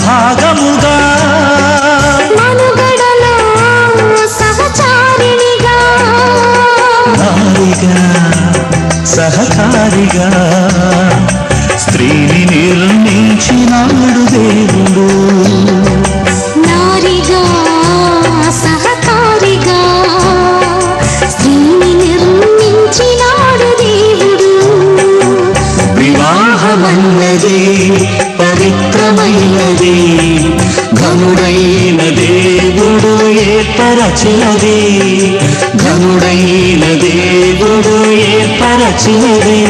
భాగముగా మనుగడలో సహచారిణిగా నారిగా సహకారిగా స్త్రీని నిర్మించినాడు దేవుడు. నారిగా సహకారిగా స్త్రీని నిర్మించినాడు దేవుడు. వివాహమన్నది పవిత్రమైనది, ఘనుడైన దేవుడు ఏర్పరచినది, ఘనుడైన దేవుడు ఏర్పరచినది.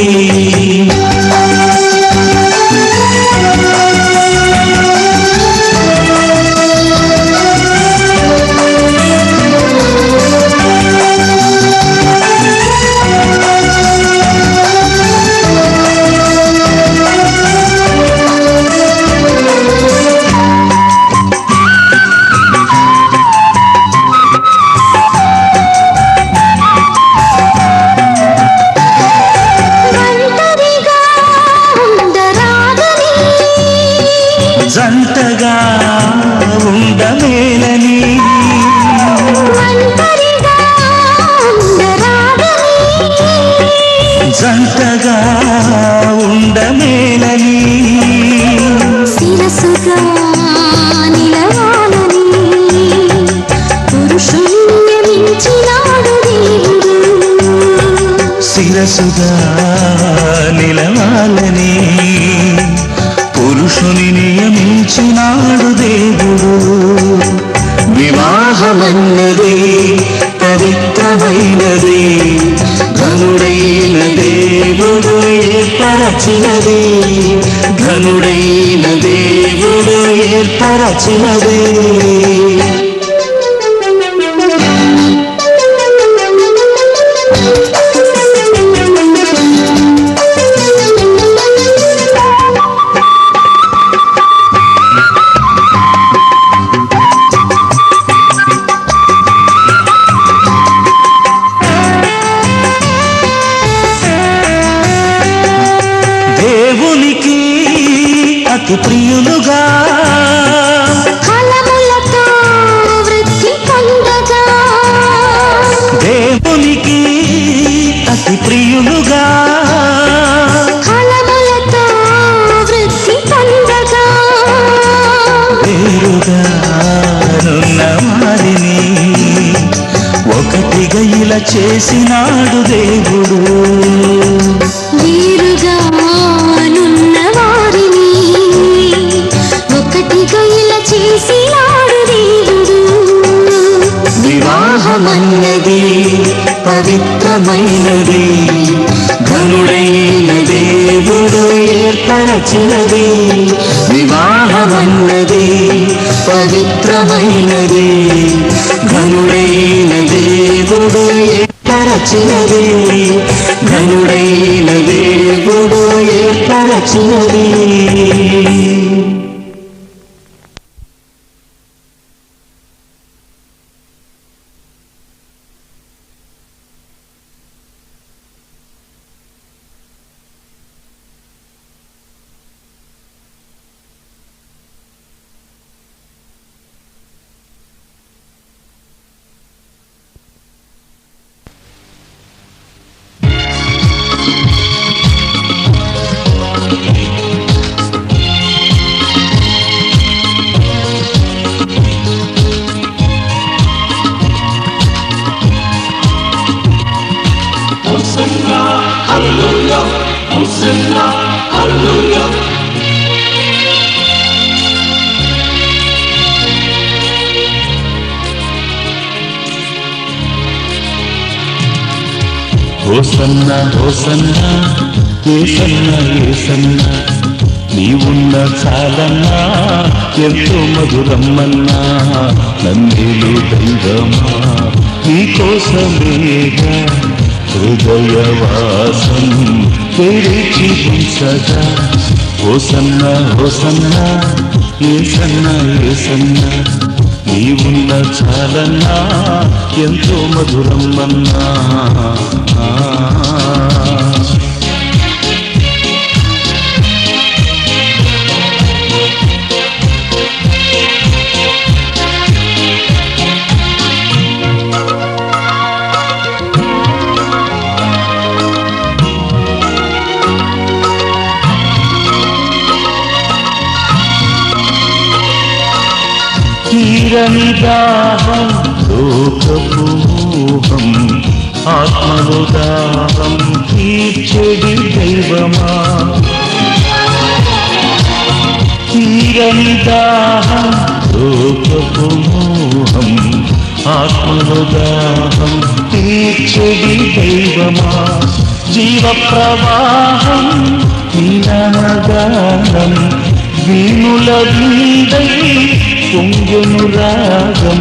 జంటగా ఉండమేలని జంటగా ఉండమేలని శిరసుగా నిలవాలని పురుషుణ్ణి మించినాడు దేవుడు. శిరసుగా నిలవాలని పురుషుని నియమించినాడు దేవుడు. వివాహమన్నది పవిత్రమైనది, ఘనుడైన దేవుడు ఏర్పరచినది, ఘనుడైన దేవుడు ఏర్పరచినది. దేవునికి అతి ప్రియులుగా ఫలములతో వృద్ధి పొందగా, దేవునికి అతి ప్రియులుగా ఫలములతో వృద్ధి పొందగా, వేరుగా నున్న వారిని ఒకటిగా ఇలా చేసినాడు దేవుడు. వీరుగా నున్న వారిని ఒకటిగా ఇలా చేసినాడు దేవుడు. వివాహమన్నది పవిత్రమైనది, ఘనుడైన దేవుడు ఏర్పరచినది. వివాహమన్నది పవిత్రమైనది, ఘనుడైన దేవుడు ఏర్పరచినది, ఘనుడైన దేవుడు ఏర్పరచినది. హోసన్నా హోసన్నా ఏసన్నా ఏసన్నా నీవున్న చాలన్నా ఎంతో మధురమ్మన్నా నందిలు దైవమా నీకోసమేగా హృదయవాసం తెరిచి ఉంచగా. హోసన్నా హోసన్నా ఏసన్నా ఏసన్నా నీవున్న చాలన్నా ఎంతో మధురమ్మన్నా. తీరని దాహం లోకపు మోహం ఆత్మలో దాహం తీర్చెడి దైవమా తీరని దాహం లోకపు మోహం ఆత్మలో దాహం తీర్చెడి దైవమా జీవ ప్రవాహం నీలమగానం వీణుల వీడై పొంగెను రాగం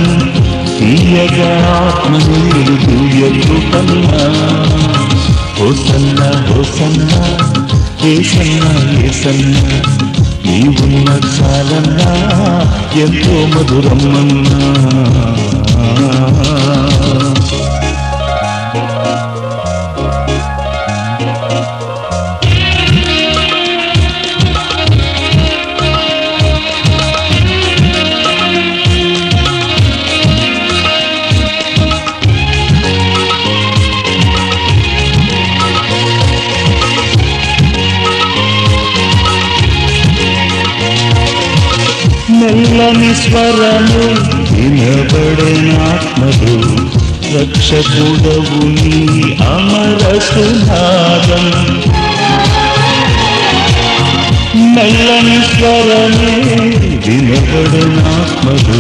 తీయగా ఆత్మనీరు దివ్య కృపన్నా హోసన్నా హోసన్నా ఏసన్నా ఏసన్నా నీవున్న చాలన్నా ఎంతో మధురమ్మన్నా మెల్లని స్వరము వినబడనాత్మలు రక్షకుడవు నీ అమర సునాదం మెల్లని స్వరమే వినబడనాత్మలు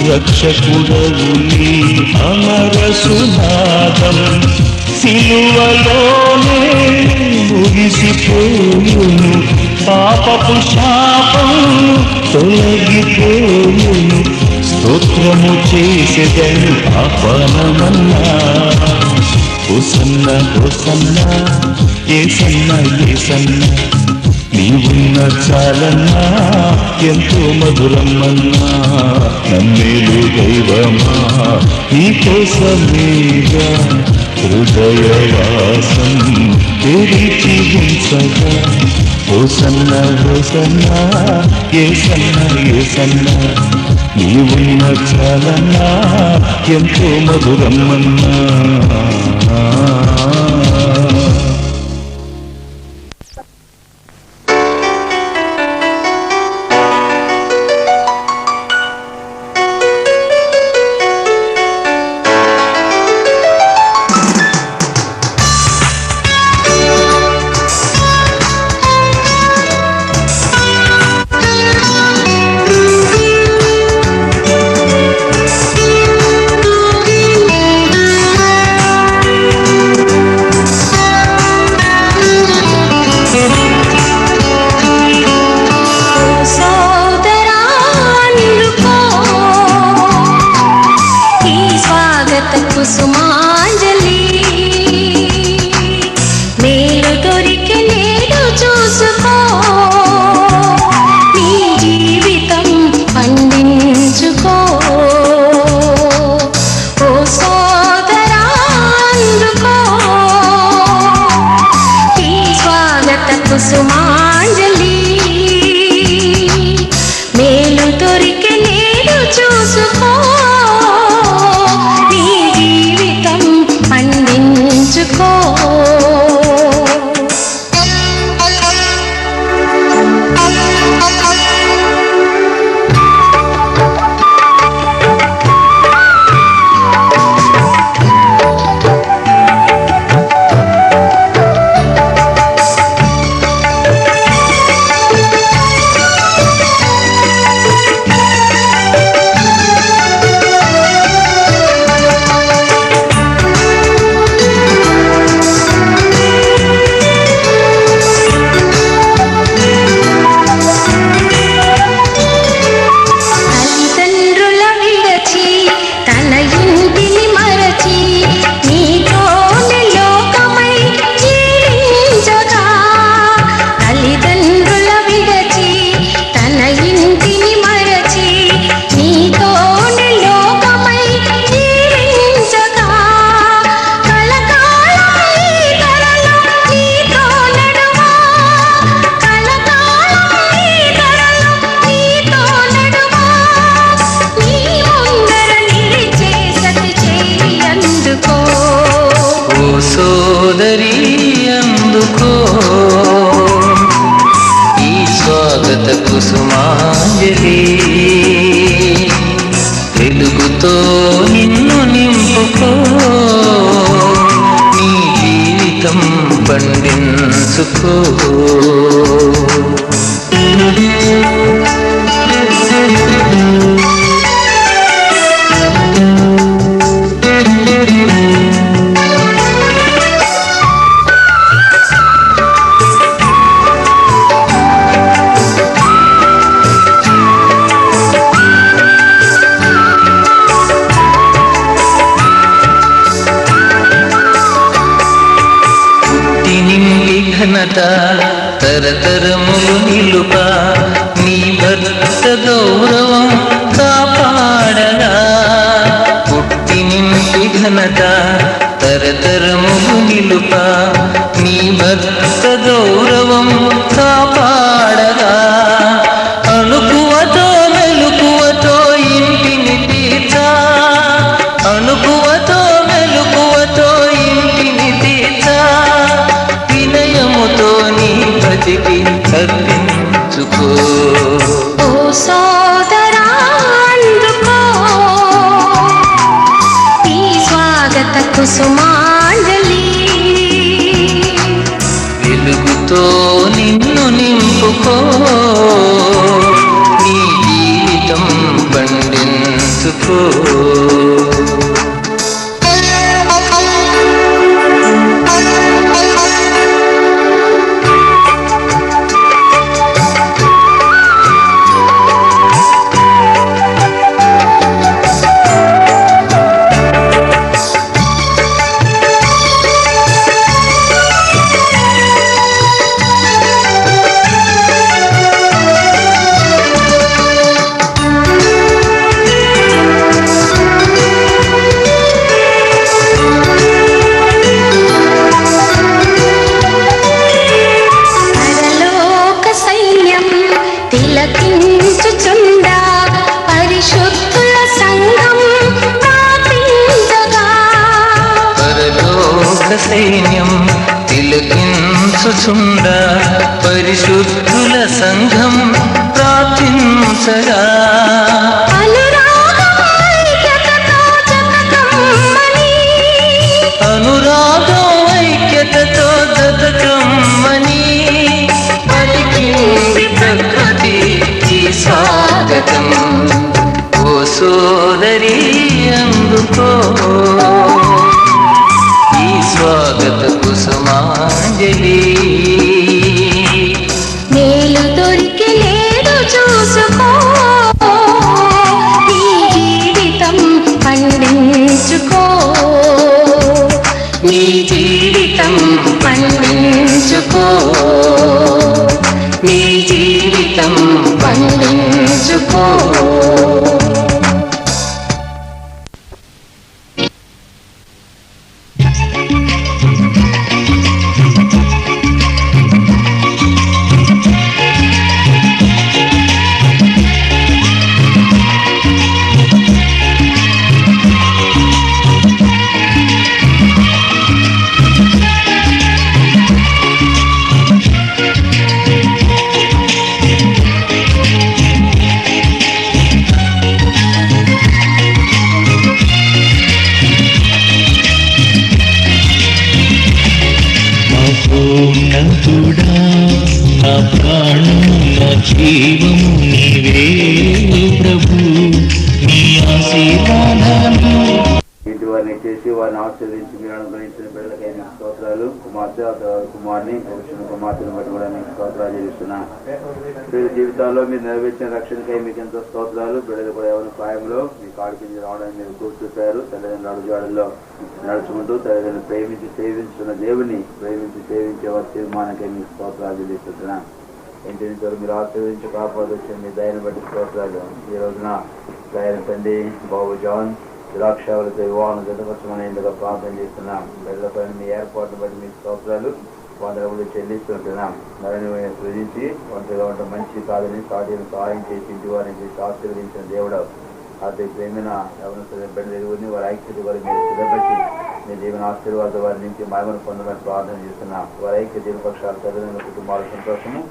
రక్షకుడవు నీ అమర సునాదం సిలువలోనే ముగిసిపోయును పాపపు శాపం తొలగిపోయును స్తోత్రము చేసేదను పాపనమన్నా హోసన్నా హోసన్నా ఏసన్నా ఏసన్నా నీవున్న చాలన్నా ఎంతో మధురమ్మన్నా నమ్మేలు దైవమా నీకోసమేగా హృదయవాసం తెరిచి ఉంచగా హోసన్నా హోసన్నా ఏసన్నా ఏసన్నా నీవున్న చాలన్నా ఎంతో మధురమ్మన్నా తెలుసుకో. ఘనత తరతరములు నిలుప నీ భర్త గౌరవం కాపాడగా. పుట్టినింటి ఘనత తరతరములు నిలుప నీ భర్త గౌరవం కాపాడగా. అణుకువతో మెలుకువతో ఇంటిని తీర్చా, అణుకువతో మెలుకువతో ఇంటిని తీర్చా. వినయముతో నీ బతికి అర్పించుకో. ఓ సోదరా అందుకో ఈ స్వాగత కుసుమాంజలి. వెలుగుతో నిన్ను నింపుకో, నీ జీవితం పండించుకో. సైన్యం తిలకించుచుండ పరిశుద్ధుల సంఘం ప్రార్థించగా. అనురాగం ఐక్యతతో జతకమ్మని పలికింది ప్రకృతి ఈ స్వాగతం. ఓ సోదరి అందుకో స్వాగత కుసుమాంజలి. మేలు దొరికి లేదు చూసుకో, నీ జీవితం పండించుకో, నీ జీవితం పండించుకో, నీ జీవితం పండించుకో. ఉన్నతుడా నా ప్రాణము నా జీవము నీవే ప్రభు, నీ ఆశీర్వాదాలు. ఇంటి వారిని చేసి వారిని ఆశీర్వదించి మీరు అనుగ్రహించిన బిడ్డలకైన స్తోత్రాలు. కుమార్తె కుమార్ని కుమార్తెను బట్టి కూడా మీకు స్తోత్రాలు చేస్తున్నా. వీరి జీవితాల్లో మీరు నెరవేర్చిన రక్షణకై మీకు ఎంతో స్తోత్రాలు. బిడ్డలు కూడా ఎవరి సాయంలో మీ కాడికించి రావడానికి మీరు కూర్చుంటారు. తల్లిదండ్రుల అడుగుజాడల్లో నడుచుకుంటూ తల్లిదండ్రులు ప్రేమించి సేవించుతున్న దేవుని ప్రేమించి సేవించే వారి తీర్మానకై మీకు స్తోత్రాలు చెల్లిస్తున్నా. ఇంటి నుంచి మీరు ఆశీర్వదించి కాపాడొచ్చిన మీ దయను బట్టి స్తోత్రాలు. ఈ రోజున దయన తండ్రి బాబు జాన్ ద్రాక్షావళితో వివాహం జతపరచమని ఇందుగా ప్రార్థన చేస్తున్నాం. బిడ్డలపైన మీ ఏర్పాటును బట్టి మీ స్తోత్రాలు వందరములు చెల్లిస్తుంటున్నాం. మరిని సృజించి ఒంటరిగా ఉండటం మంచి కాదని సాటిని సహాయం చేసి ఇంటి వారిని ఆశీర్వదించిన దేవుడు అది ప్రేమిన ఎవరిని బిడ్డలు ఎదుగుని వారి ఐక్యత వారి మీరు సిద్ధపట్టి మీ జీవన ఆశీర్వాద వారి నుంచి మహిమను పొందమని ప్రార్థన చేస్తున్నాం. వారి ఐక్య దీనపక్షాల తల్లిదండ్రుల కుటుంబాల సంతోషము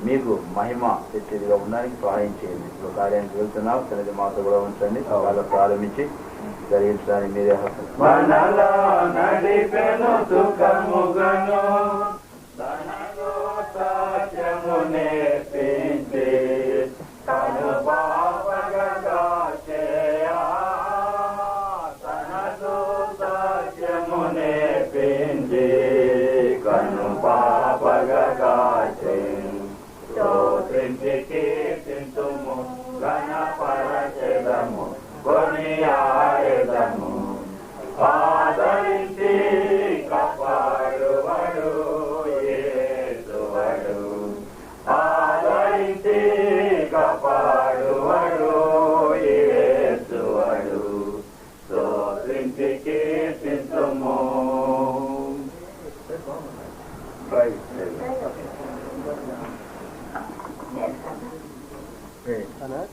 మీకు మహిమ తెచ్చేదిగా ఉండడానికి సహాయం చేయండి. ఇప్పుడు కార్యానికి వెళ్తున్నాం, తనది మాతో కూడా ఉంచండి. వాళ్ళు ప్రారంభించి జరిగించడానికి మీరే హక్కు. స్తుతించి కీర్తింతుము ఘనపరచెదము కొనియాడెదము ఆదరించి కాపాడువాడు యేసువడు ఆదరించి కాపాడువాడు యేసువడు స్తుతించి కీర్తింతుము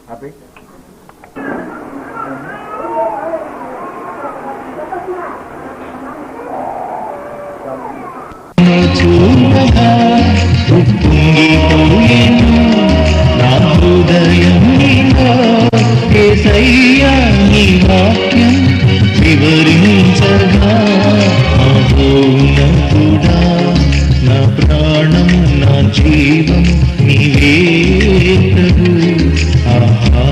Happy? చూడగా ఉప్పొంగిపోయేను నా హృదయంలో యేసయ్యా నీ వాక్యం వివరించగా మహోన్నతుడా నా ప్రాణం నా జీవం నీవే ప్రభు ఆహా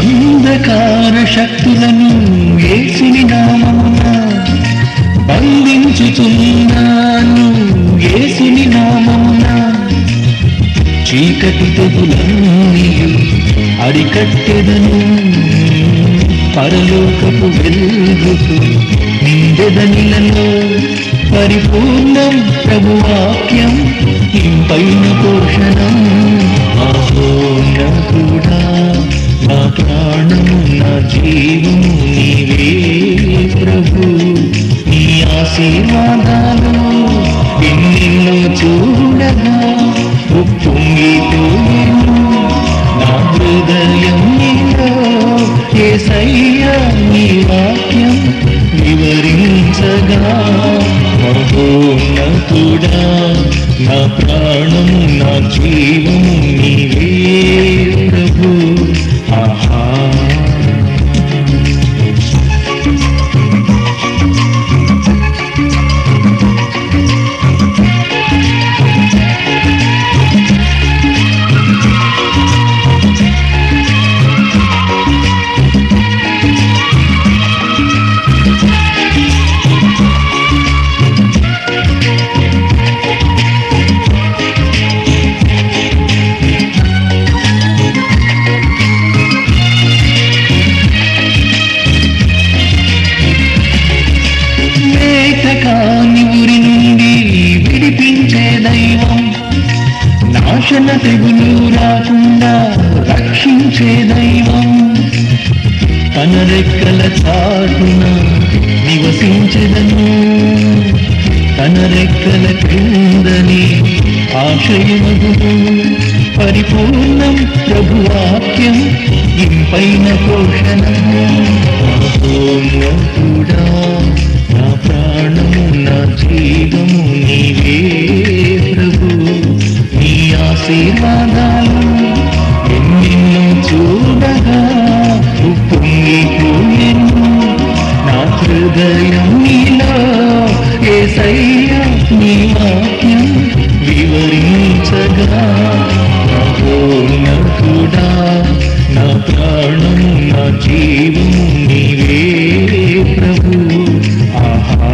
అంధకార శక్తులను యేసుని నామమున బంధించుచున్నాను యేసుని నామమున చీకటి తెగులన్నీయు అరికట్టెదను పరలోకపు వెలుగుతూ నిండెదనిలలో పరిపూర్ణం ప్రభువాక్యం ఇంపైన పోషణం మహోన్నతుడా నా ప్రాణము నా జీవము నీవే ప్రభు నీ ఆశీర్వాదాలు ఎన్నెన్నో చూడగా ఉప్పొంగిపోయేను నా హృదయం నీలో యేసయ్యా నీ వాక్యం వివరించగా మహోన్నతుడా నా ప్రాణము నా జీవము నీవే ప్రభు ఆహా కాని ఊరి నుండి విడిపించే దైవం నాశన తెగులు రాకుండా రక్షించే దైవం తన రెక్కల చాటున నివసించెదను తన రెక్కల క్రిందని ఆశయమగును పరిపూర్ణం ప్రభువాక్యం ఇంపైన పోషణము మహోన్నతుడా నా ప్రాణము నా జీవము నీవే ప్రభు నీ ఆశీర్వాదాలు ఎన్నెన్నో చూడగా ఉప్పొంగిపోయేను నా హృదయం నీలో యేసయ్యా నీ వాక్యం వివరించగా మహోన్నతుడా నా ప్రాణము నా జీవము నీవే ప్రభు ఆహా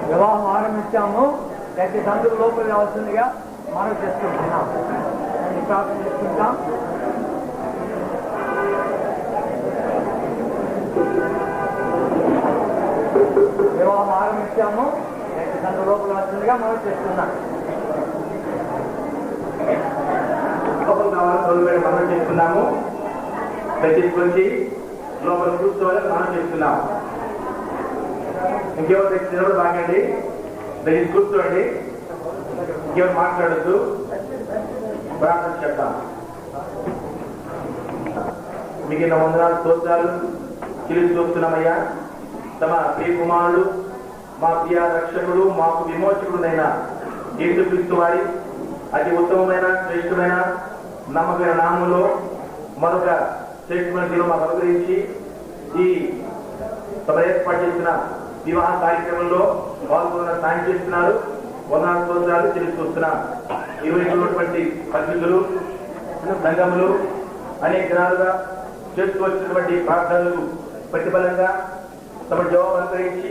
వివాహం ఆరంభించాము. దయచేసి అందరూ లోపలికి రావాల్సిందిగా మనం చేసుకుంటున్నాం. ప్రార్థన చేసుకుంటాం. వివాహం ఆరంభించాము. దయచేసి అందరూ లోపలికి రావాల్సిందిగా మనం చేస్తున్నాం. మనం చేస్తున్నాము. దయచేసి లోపల కూర్చోవాలని మనం చేస్తున్నాము. ఇంకెవరు తెచ్చినప్పుడు బాగండి. దయచేసి కూర్చోండి. ఇంకెవరు మాట్లాడద్దు. ప్రార్థన చేద్దాం. మిగిలిన వందనాలు స్తోత్రాలు చెల్లించి చూస్తున్నామయ్యా. తమ ప్రియ కుమారుడు, మా ప్రియ రక్షకుడు, మాకు విమోచకుడునైన యేసుక్రీస్తు వారి అతి ఉత్తమమైన శ్రేష్టమైన నమ్మకమైన నామంలో మరొక శ్రేష్టమైన దినం మాకు అనుగ్రహించి ఈ తమ ఏర్పాటు చేసిన వివాహ కార్యక్రమంలో పాల్గొన్న సాయం చేస్తున్నారు. వందనాలు స్తోత్రాలు చెల్లించి చూస్తున్నాం. నిర్వహించినటువంటి పరిస్థితులు, సంఘములు అనేక దినాలుగా చేస్తూ వచ్చినటువంటి ప్రార్థనలకు ప్రతిఫలంగా తమ జవాబు అనుగ్రహించి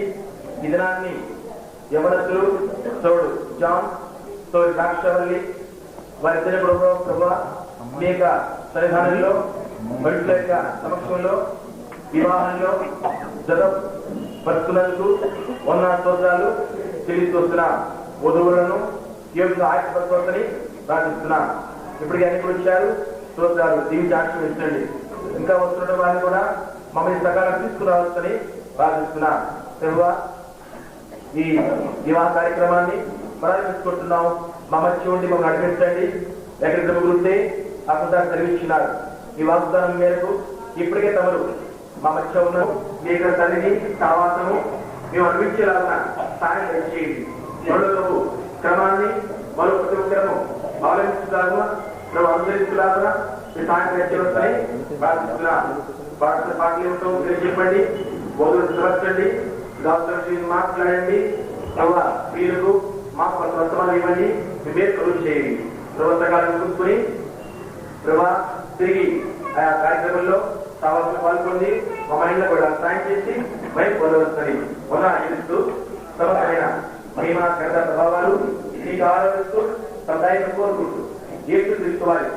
ఈ దినాన్ని యవనస్తులు సోడు జాన్, సోడు ద్రాక్షవల్లి వారిద్దరి ప్రభు మీ యొక్క సన్నిధానంలో మనుషుల యొక్క సమక్షంలో వివాహంలో జతపరుస్తున్నందుకు వందనాలు స్తోత్రాలు చెల్లిస్తూ వస్తున్నాం. వధువులను యోగ్యంగా ఆశపరచవచ్చని ప్రార్థిస్తున్నాం. ఇప్పటికీ అన్ని వచ్చారు. స్తోత్రాలు దీనికి ఆశీర్వదించండి. ఇంకా వస్తున్న వారిని కూడా మమ్మల్ని సకాలం తీసుకురావచ్చని ప్రార్థిస్తున్నాం. ప్రభువా, ఈ వివాహ కార్యక్రమాన్ని ప్రారంభించుకుంటున్నాం. మా మధ్య ఉండి మమ్మల్ని నడిపించండి. ఎక్కడికి గురించే అక్కడ జరిగించినారు. ఈ వాగ్దానం మేరకు ఇప్పటికే తమరు మా మధ్య ఉన్న మీ తల్లిని సావాసము మేము అనిపించేలాగా సాయం చేయండి. మరొక క్రమాన్ని మరో ప్రతి ఒక్కరము ఆలోచించలాగా మేము అనుసరించలాగా మీ సాయం చేయవచ్చని ప్రార్థిస్తున్నాం. పాటలు ఏమిటో చెప్పండి. బోధులు సమర్చండి. డాక్టర్ మాట్లాడండి. వీళ్ళకు మాకు కొంత వర్తమానం ఇవ్వండి. మీ పేరు కలుగు చేయండి. ప్రవర్తకాలను చూసుకుని ప్రభా తిరిగి ఆ కార్యక్రమంలో కావాల్సిన పాల్గొంది మా మైండ్లో కూడా సాయం చేసి బయట పొందవచ్చని ఉదాహరిస్తూ సమస్తమైన మహిమ కథ ప్రభావాలు మీకు ఆరాధిస్తూ సదాయం కోరుకుంటూ యేసుక్రీస్తు వారి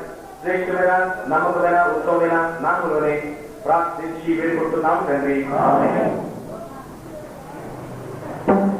శ్రేష్టమైన నమ్మకమైన ఉత్తమమైన నామములోనే ప్రార్థించి వేడుకుంటున్నాం తండ్రి. Thank you.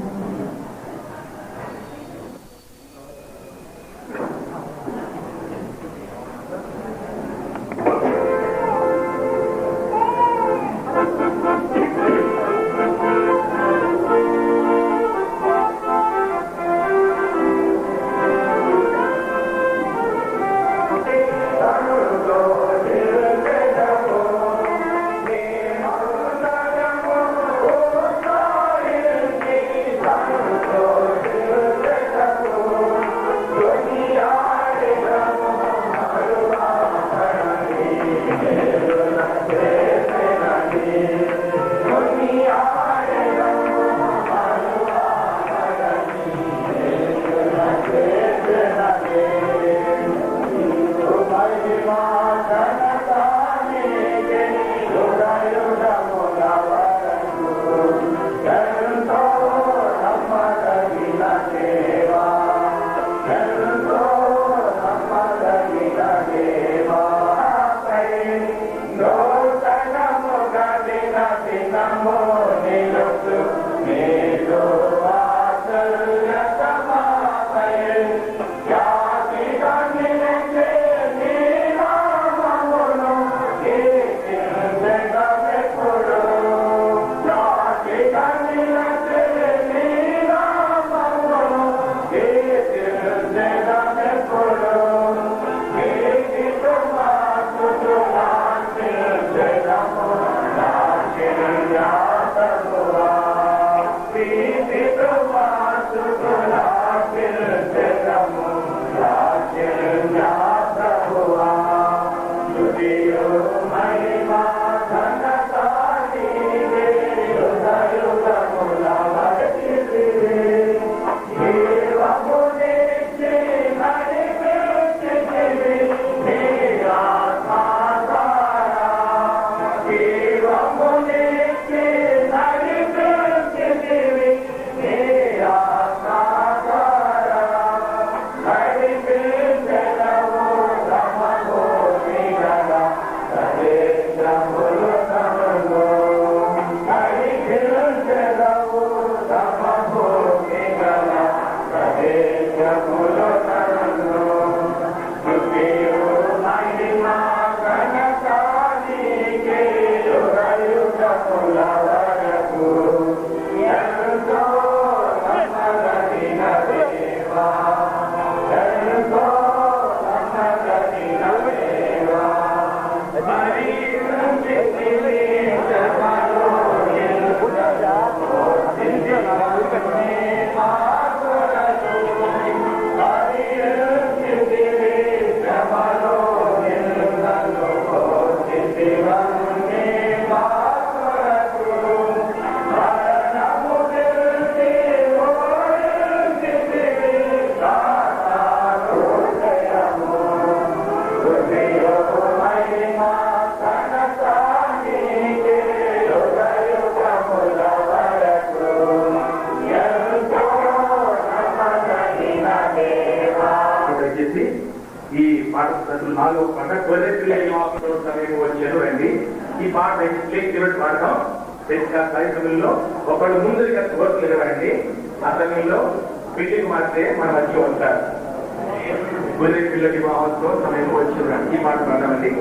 నాలుగు పాట గొర్రె పిల్ల సమయం వచ్చారు రండి. ఈ పాట స్టేట్ డిబేట్ పాడతాం. కార్యక్రమంలో ఒకళ్ళు ముందుగా కోర్టు నిలబడండి. ఆ సమయంలో బిల్డింగ్ మారితే మన మధ్య ఉంటారు. గొర్రె పిల్ల వివాహంతో సమయం వచ్చారు రండి. ఈ పాట పాడతామండి.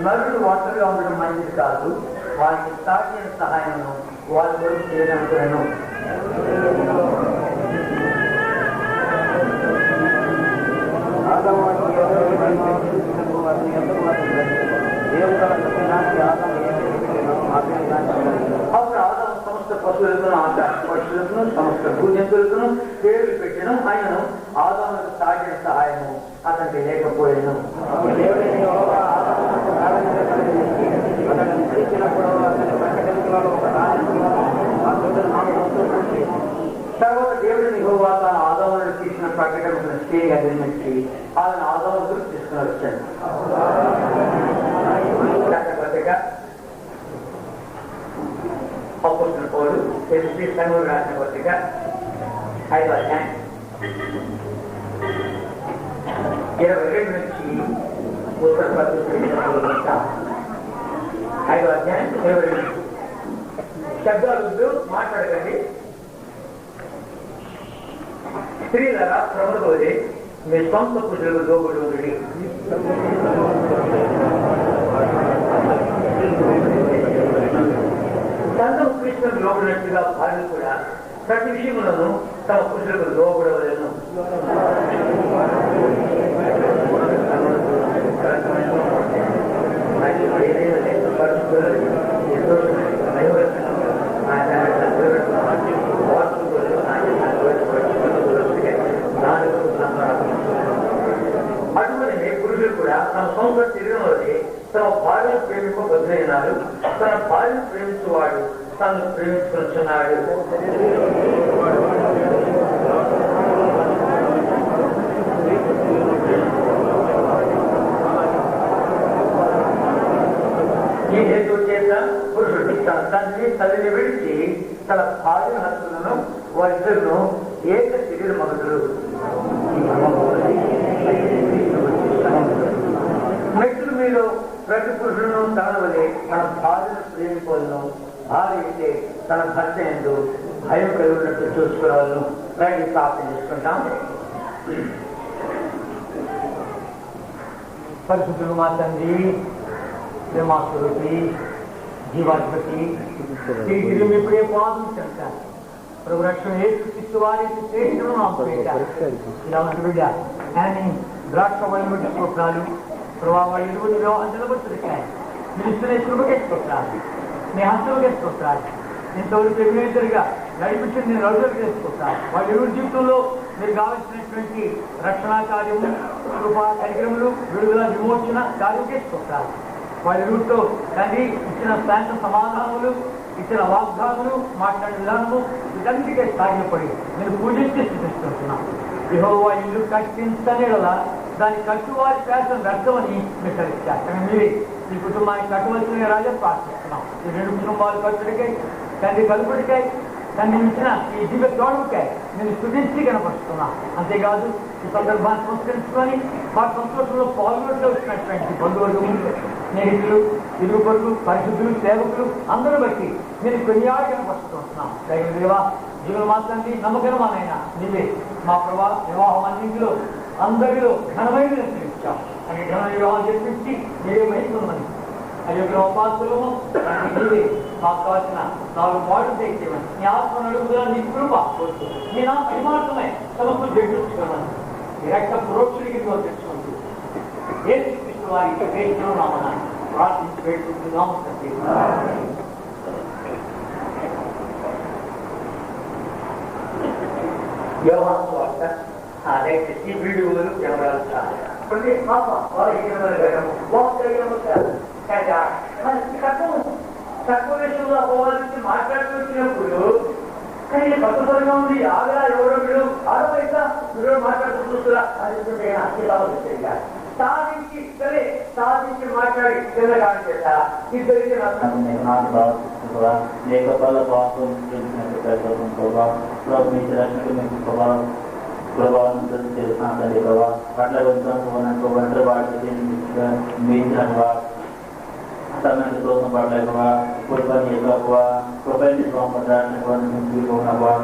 నరుడు ఒంటరిగా ఉండడం మంచిది కాదు. వారికి సాధ్యమైన సహాయం వాళ్ళ కొరకు చేయడానికి నేను అప్పుడు ఆదాము సమస్త పశువులను ఆకాశ పశువులను సమస్త భూజంతువులను పేర్లు పెట్టడం ఆయనను ఆదాములకు సాగిన సహాయము అతనికి లేకపోయాను. తర్వాత దేవుడిని యెహోవా తన ఆదాములను తీసిన ప్రకటన స్టేజ్ అగ్రిమెంట్ కి ఆయన ఆదాములు తీసుకుని వచ్చాడు. అపోస్తలుల పౌలు ఎఫెసీ సంఘం రాసిన పత్రిక 5వ అధ్యాయం 22 నుంచి ఉత్తర పత్రిక 5వ అధ్యాయం 22 శబ్దాలు మాట్లాడకండి. స్త్రీలరా ప్రభువులే మీ సొంత పురుషులకు లోబడి ఉండండి. సంఘం కృష్ణుడు లోబడినట్టుగా భార్యలు కూడా ప్రతి విషయములను తమ పురుషులకు లోబడవలను. అటువంటి పురుషులు కూడా తమ సొంత శరీరం వల్లే తమ భార్యను ప్రేమింపబద్దులైనారు. తన భార్యను ప్రేమించేవాడు తను ప్రేమించుకొచ్చున్నాడు. ఈ హేతు చేత పురుషుడు తన తండ్రి తల్లిని విడిచి తన భార్య హక్కులను వారిద్దరును ఏక శరీర మగదులు. మెట్లు మీరు ప్రతి పురుషులను తన వలె తన భార్యను ప్రేమిపోలను. భార్య అయితే తన భర్త ఎందు భయం కలిగినట్టు చూసుకోవాలను. రైతు ప్రాప్తం చేసుకుంటాం. పరిశుద్ధులు మా తండ్రి, ప్రేమాస్వరూపి, జీవాధిపతి, తిరిగి ఇప్పుడే పాదించారు. ప్రభు రక్షణ ఏసుక్రీస్తు వారి శ్రేష్ఠను నాకు పెట్టారు. ఇలా బిడ్డ కానీ ద్రాక్ష వల్ల స్తోత్రాలు ప్రభావ వాళ్ళు ఇరువురిలో నిలబడుతున్నాయి. మీరు ఇస్తున్న కృపకే స్తోత్రాలు, మీ హస్తముకే స్తోత్రాలు. ఇంతవరకు ఎదురుగా నడిపించి నేను అడుగులకు చేసుకుంటాను. వాళ్ళ ఇరువురి జీవితంలో మీరు కావలసినటువంటి రక్షణ కార్యము, కృపా కార్యక్రమాలు, విడుదల విమోచన కార్యం చేసుకుంటారు. వాళ్ళ ఇరువురితో తండ్రి ఇచ్చిన శాంత సమాధానములు, ఇచ్చిన వాగ్దానములు, మాట్లాడే విధానము వీటన్నిటికీ సాధ్యపడి నేను పూజించి స్థితిస్తున్నాను. యెహోవా ఇల్లు కట్టించనేలా దాని కట్టువారి పేసం వ్యర్థమని మీరు కలిగించారు. కానీ మీరే ఈ కుటుంబానికి కట్టవలసిన రాజా ప్రార్థిస్తున్నాం. ఈ రెండు కుటుంబాలు కట్టుడికై, తండ్రి కలుపుడికై, తండ్రి ఇచ్చిన ఈ దివ్య తోడుకై నేను స్థుతించి కనపరుస్తున్నాను. అంతేకాదు ఈ సందర్భాన్ని సంస్కరించుకొని వారి సంతోషంలో పాల్గొనలో వచ్చినటువంటి బంధువర్గములు, స్నేహితులు, ఇరుగు పొరుగు, పరిశుద్ధులు, సేవకులు అందరూ బట్టి నేను కొన్నియాడు కనపరుస్తున్నాను. దైవ దేవా, జీవన మాత్రాన్ని నమ్మకరమానైనా నీవే మా ప్రభా వివాహం అన్నింటిలో అందరిలో ఘనమైన నిర్ణయించాం. అని ఘన వివాహం చెప్పించి మీరే మహిమని అయ్యో పాత్రము నీవే మాకు కావాల్సిన 4 పాటలు తెచ్చేవని నీ ఆత్మ నడుపుదల నీ కృప నీ నా పరిమాణమై సమస్య జడ్డించుకోమని ఈ రక్త పురోక్షుడికి తెచ్చుకుంటూ యేసుక్రీస్తు వారి శ్రేష్ఠను నామమున ప్రార్థించి పెట్టుకుంటున్నాము తండ్రి. యోహాను సువార్త దయచేసి వీడియోలు కెమెరాలు ప్రతి పాప తక్కువ విషయంలో పోవాల్సి మాట్లాడుతున్నప్పుడు కానీ పట్టుదలగా ఉంది. ఆగా ఎవరో వీడు ఆడవైతే వీడు మాట్లాడుతూ చూస్తున్నా అది సాధించి సరే సాధించి మాట్లాడి కింద కాని చేత ఇద్దరికి లేకపోల పాపం ప్రభావం తెలుసు ప్రభావ పట్ల కొంచెం ఒంటరి వాటి మీంచనువా సమయం కోసం పడలేకవా కుటుంబాన్ని ఎక్కువ కృపని పడడానికి ఉన్నవా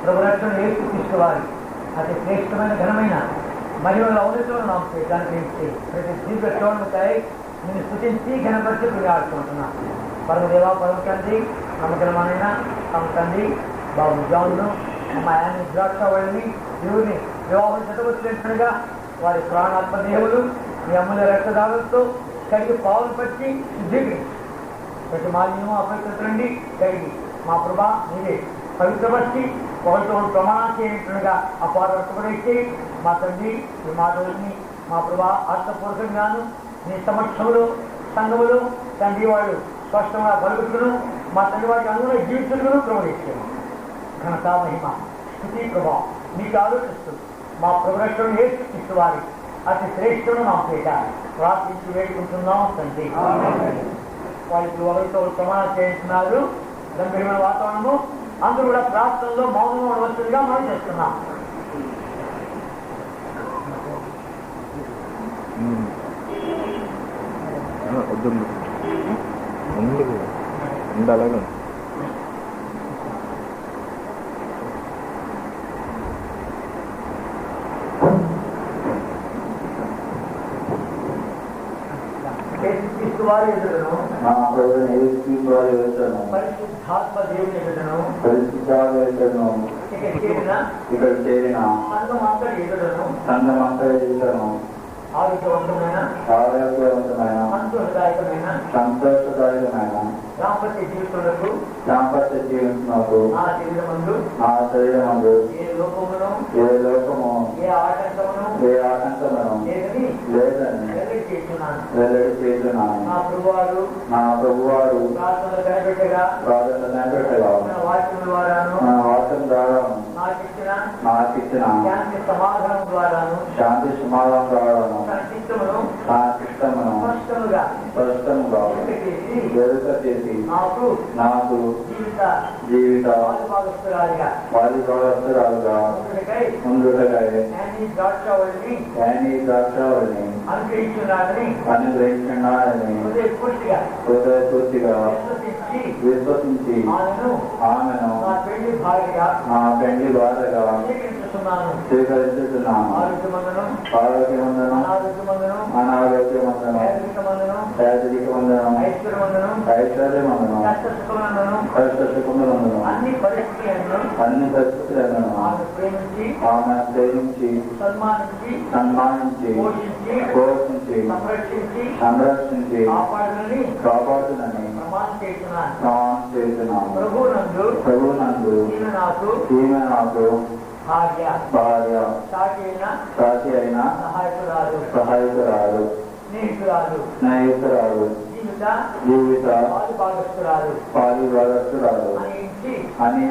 ప్రభురక్షణ యేసుక్రీస్తు వారి అతి శ్రేష్టమైన ఘనమైన మహిమల ఔన్నతులను నాకు కనిపించి ప్రతి జీవిత చోటుకాయ నేను స్తుతించి ఘనపరిచి కొనియాడుకుంటున్నాను. పరమదేవ పరమ తండ్రి నమ్మకమైన తమ తండ్రి బాబు జాన్ను మా ఆయన ద్రాక్షావళిని దేవుని వివాహం చదవచ్చుగా వారి ప్రాణాత్మ దేవులు మీ అమ్ముల రక్తదారులతో కడిగి పావులు పట్టి శుద్ధీకరించి ప్రతి మాలిన్యము అపవిత్రండి కడిగి మా ప్రభా మీరే పవిత్రపరిచి ఒకరితో ప్రమాణం చేయనట్టుగా అపారపడితే మా తండ్రి ఈ మాటల్ని మా ప్రభా అర్థపూర్వకంగాను మీ సమక్షంలో సంఘములు తండ్రి వాళ్ళు స్పష్టంగా పలుకుతును మా తండ్రి వారికి అందులో జీవితులను ప్రవహిస్తున్నాం. ఘనత మహిమ స్థితి ప్రభావం మీకు ఆలోచిస్తూ మా ప్రొఫెషన్ ఏసు వారి అతి శ్రేష్ఠుడు నా పేట ప్రార్థించి వేడుకుంటున్నాం తండ్రి. వాళ్ళకి ఒకరితో ప్రమాణం చేస్తున్నారు. గంభీరమైన వాతావరణము అందరూ కూడా ప్రార్థనలో మౌనంగా ఉండవచ్చుగా మనం చేస్తున్నాం. అలాగే వారి ఎదురును పరిశుద్ధాత్మ దేవుని ఎదురును ఇక్కడ చేరిన సంఘమంతా ఎదురును ఆరోగ్యవంతమైన సంతోషదాయకమైన దాంపత్య జీవితులకు ఆ శరీరమందు ఏ లోకము ఏ ఆటంకమును లేదని వెల్లడి చేస్తున్నాను. నా ప్రభువారు ప్రార్థన కనిపెట్టగా వాక్యం ద్వారాను నాకిచ్చిన శాంతి సమాధానం ద్వారాను నాకు జీవిత వాలిభాగస్తురాలుగా ముందుకై ద్రాక్షావళిని అనుగ్రహించున్నాడని హృదయపూర్తిగా విశ్వసించి ఆమెను నా పెండ్లి భార్యగా స్వీకరించుతున్నాను. ఆరోగ్యమందనం అనారోగ్యమందనం శారీరకమందనం ఐశ్వర్యమందనం కష్టసుఖములందనం అన్ని పరిస్థితులను ఆమె ప్రేమించి సన్మానించి పోషించి సంరక్షించి కాపాడునని ప్రమాణం చేస్తున్నాను. ప్రభునందు ఈమె నాకు భార్య సాటి అయిన సహాయకురాలు స్నేహితురాలు జీవిత పాలిభాగస్తురాలు అని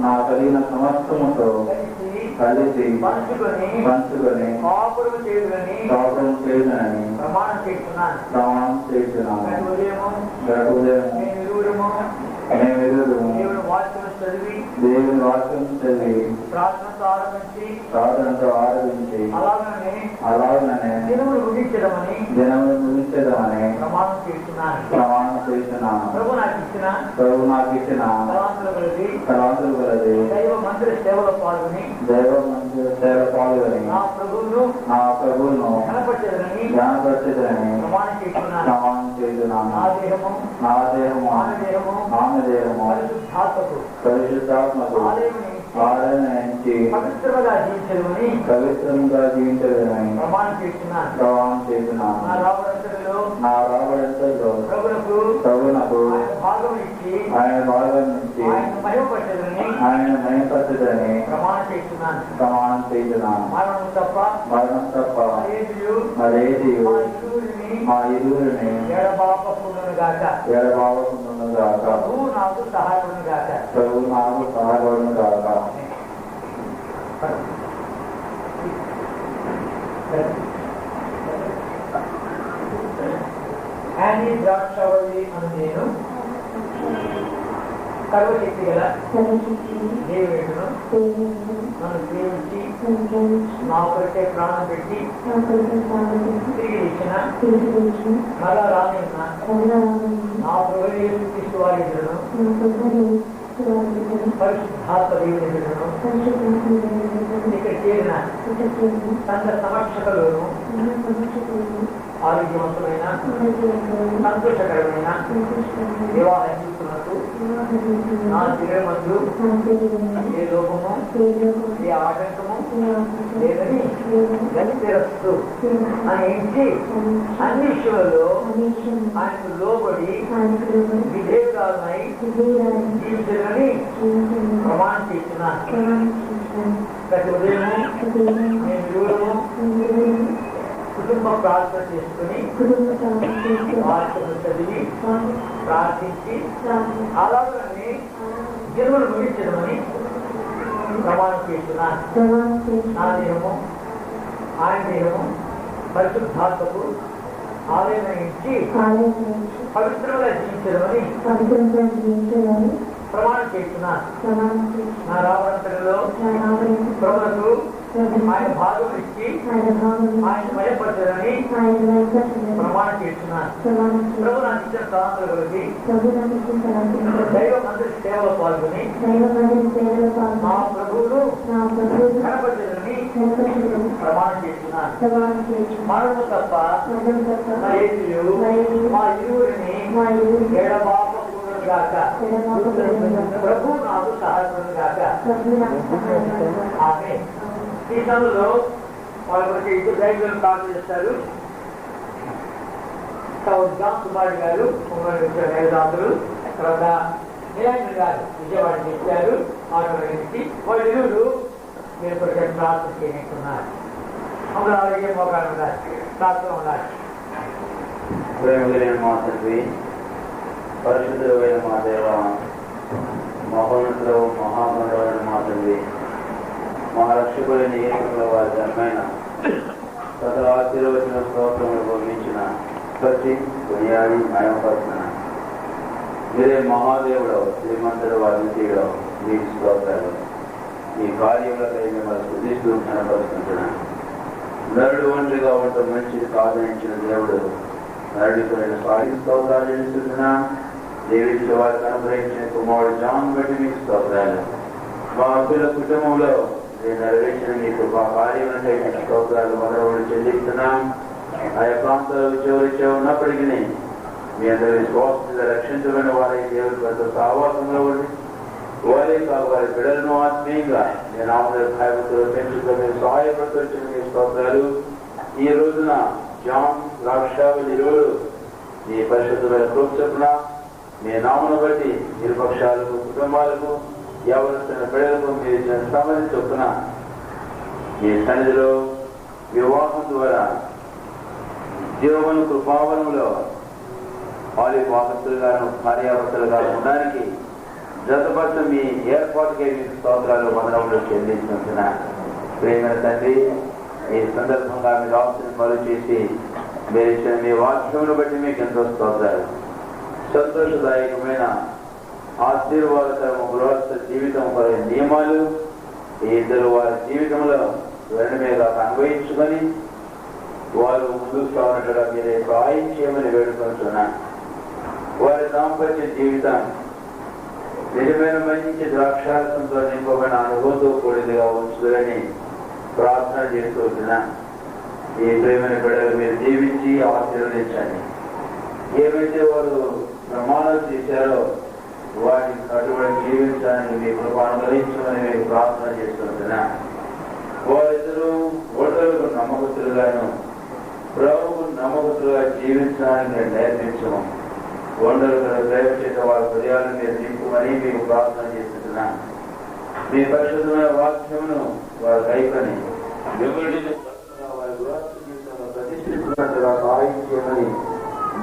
నా కలిగిన సమస్తముతో కలిసి పంచుకొని కాపురం చేయునని ప్రమాణం చేస్తున్నాను. దేవుని వాక్యం చదివి ప్రార్థనతో ఆరంభించి అలాగనే దినములు ముగించదమని ప్రమాణం చేస్తున్నాను. ప్రభు నాకు ఇచ్చిన తలాంతులు కలది దైవ మందిర సేవలో పాల్గొని నా ప్రభువును ఘనపరచెదరని ప్రమాణం చేస్తున్నాను. నా దేహము ఆమె దేహము పరిశుద్ధాత్మకు ఆరాధించి పవిత్రంగా జీవించదని ప్రమాణం చేస్తున్నాను. నా రాబడంతలో ప్రభునకు ఆయన భాగం నుంచి ఆయన మహిమపరచదని ప్రమాణం చేస్తున్నాను. మరణం తప్ప మరేది మా ఇరువురిని ఎడబాపకుండును గాక. ప్రభు నాకు సహాయపడును గాక. యానీ ద్రాక్షావళి అని నేను సర్వశక్తి గల దేవుడును నన్ను ప్రేమించి నా కొరకే ప్రాణం పెట్టి తిరిగి ఇచ్చిన మరలా రానున్న నా ప్రభువు యేసు క్రీస్తు వారి ఎదురును పరిశుద్ధాత్మ దేవుని బిడ్డలను ఇక్కడ చేరిన సంఘ సమక్షకులను ఆరోగ్యవంతమైన సంతోషకరమైన వివాహ జీవితులకు నా శరీరమందు ఏ లోపము ఏ ఆటంకము లేదని గతిరస్తు అని ఎంచి అన్ని విషయాలలో ఆయనకు లోబడి విధేయురాలనై జీవించాలని ప్రమాణం చేస్తున్నాను. ప్రతి ఉదయము నేను దూరము కుటుంబ ప్రార్థన చేసుకుని వార్తను చదివి ప్రార్థించి అలాగే జన్మను ముగించడమని ప్రమాణం చేస్తున్నాను. నా దేహము ఆయన దేహము పరిశుద్ధాత్మకు ఆలయం ఇచ్చి పవిత్రంగా జీవించడమని ప్రమాణం చేస్తున్నాను. నా రావడంలో ప్రభువులకు ఆయన భాగం ఇచ్చి ఆయన భయపడతారని ప్రమాణం చేస్తున్నాను. ప్రభు నాకు ఇచ్చిన స్వాతంత్రులకి దైవం అందరి సేవలో పాల్గొని మా ప్రభువులు కనపడతారని ప్రమాణం చేస్తున్నాను. మరణము తప్ప మా ఇరువురిని ఎడబాపకూడదు గాక. ప్రభు నాకు సహాయపడదు గాక. ఆమె ఈ సమయంలో వాళ్ళ గురించి ఇద్దరు దైవం ప్రార్థన చేస్తారు. జాన్ కుమార్ గారు నేదాతులు, తర్వాత నిరంజన్ గారు విజయవాడ చెప్పారు. ఆటోకి వాళ్ళు ఇరువురు మీరు కొంచెం ప్రార్థన చేయనున్నారు. అందులో ఆరోగ్య మోకాలు ఉన్నారు, ప్రార్థన ఉన్నారు. ప్రేమగిరిన మా తండ్రి, పరిశుద్ధమైన మా దేవ, మహోన్నతులు మహామనుడైన మా తండ్రి, మా రక్షకుడైన యేసులో వారి ధర్మైన సకల ఆశీర్వచన స్తోత్రములు భవించిన ప్రతి కొనియాడి మయమపరుచున మీరే మహాదేవుడు, శ్రీమంతుడు, వాల్మీకిలో మీ స్తోత్రాలు. ఈ కార్యములకై మిమ్మల్ని స్తుతిస్తూ కనపరుస్తున్నాను. నరుడు ఒంటరిగా ఉండటం మంచిది కాదనించిన దేవుడు నరుడికి సాగి స్తోత్రాలు చెల్లిస్తున్నా. దేవించిన వారికి అనుగ్రహించిన కుమారుడు జాన్ బట్టి మీకు స్తోత్రాలు. మా అబ్బుల కుటుంబంలో నేను నెరవేర్చిన మీకు మా కార్యములంటే మీకు స్తోత్రాలు మొదలు చెల్లిస్తున్నాం. ఆయా ప్రాంతాలు చివరిచే ఉన్నప్పటికీ మీ అందరి విశ్వాసంగా రక్షించబడిన వారి దేవుడి పెద్ద సావాసంలో ఉండి వారే కాదు వారి బిడ్డలను ఆత్మీయంగా నేను ఆమె పెంచుకొని సహాయపడుతూ మీ స్తోత్రాలు. ఈ రోజున జాన్ రాక్షావులు ఇరువురు మీ పరిశుద్ధమైన కృప మీ నామను బట్టి ఇరుపక్షాలకు కుటుంబాలకు ఎవరిస్తున్న బిడ్డలకు మీరు ఇచ్చిన శ్రమని చొప్పున మీ సన్నిధిలో వివాహం ద్వారా జీవమును కృపావనంలో వాహస్తులుగాను భార్యాభర్తలుగా ఉండడానికి జతపరచు మీ ఏర్పాటుకే మీకు స్తోత్రాలు మొదలవులు చెల్లించుకుంటున్నా. ప్రేమ తండ్రి, ఈ సందర్భంగా మీరు ఆప్షన్ మరు చేసి మీరు ఇచ్చిన మీ వాక్యమును బట్టి మీకు ఎంతో స్తోత్రాలు. సంతోషదాయకమైన ఆశీర్వాదకరము గృహస్థ జీవితం కొరకు నియమాలు ఈ ఇద్దరు వారి జీవితంలో వెంట మీద అన్వయించుకొని వారు ముందుకు సాగినట్టుగా మీరే సహాయం చేయమని వేడుకుంటున్నాను. వారి దాంపత్య జీవితం నిజమైన మంచి ద్రాక్షారసంతో నింపబడిన అనుభవంతో కూడినదిగా ఉంచుదని ప్రార్థన చేస్తున్నా. ఈ ప్రేమైన బిడ్డలు మీరు జీవించి ఆశీర్వదించండి. ఏమైతే వారు ప్రమాణాలు చేశారో వాటిని కట్టుబడి జీవించడానికి మీ కృప అనుగ్రహించమని మేము ప్రార్థన చేస్తున్నా. వారిద్దరూ ఓటర్లకు నమ్మకస్తులుగాను ప్రభువుకు నమ్మకస్తులుగా జీవించడానికి నేను నేర్పించము. ఓటర్లు ప్రేమ చేత వారి హృదయాలను మీరు నింపుమని మీకు ప్రార్థన చేస్తున్నా. మీ పరిశుద్ధమైన వాక్యమును వారు కైకొని వారి గృహస్థ జీవితంలో ప్రతిష్ఠిస్తున్నట్టుగా సహాయం చేయమని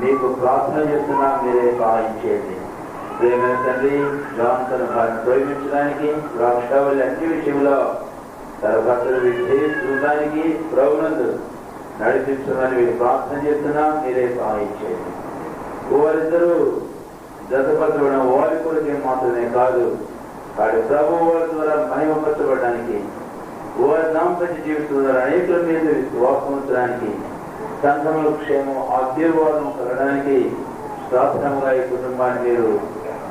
మీకు ప్రార్థన చేస్తున్నా. మీరే సహాయం చేయండి. ప్రేమైన తండ్రి, జాన్ తన భార్యను ప్రేమించడానికి రాష్ట్రావళి అన్ని విషయంలో తన భర్తలు విజయించడానికి ప్రభునందు నడిపించమని మీరు ప్రార్థన చేస్తున్నా. మీరే సహాయం చేయండి. వారిద్దరూ జతపరచబడిన వారి కొరకే మాత్రమే కాదు, వారి ప్రభు వారి ద్వారా మహిమపరచబడడానికి వారి దాంపత్య జీవితం ద్వారా అనేకుల మీద విశ్వాసం ఉంచడానికి సంఘంలో క్షేమం ఆశీర్వాదం కలగడానికి శాస్త్రంగా ఈ కుటుంబాన్ని మీరు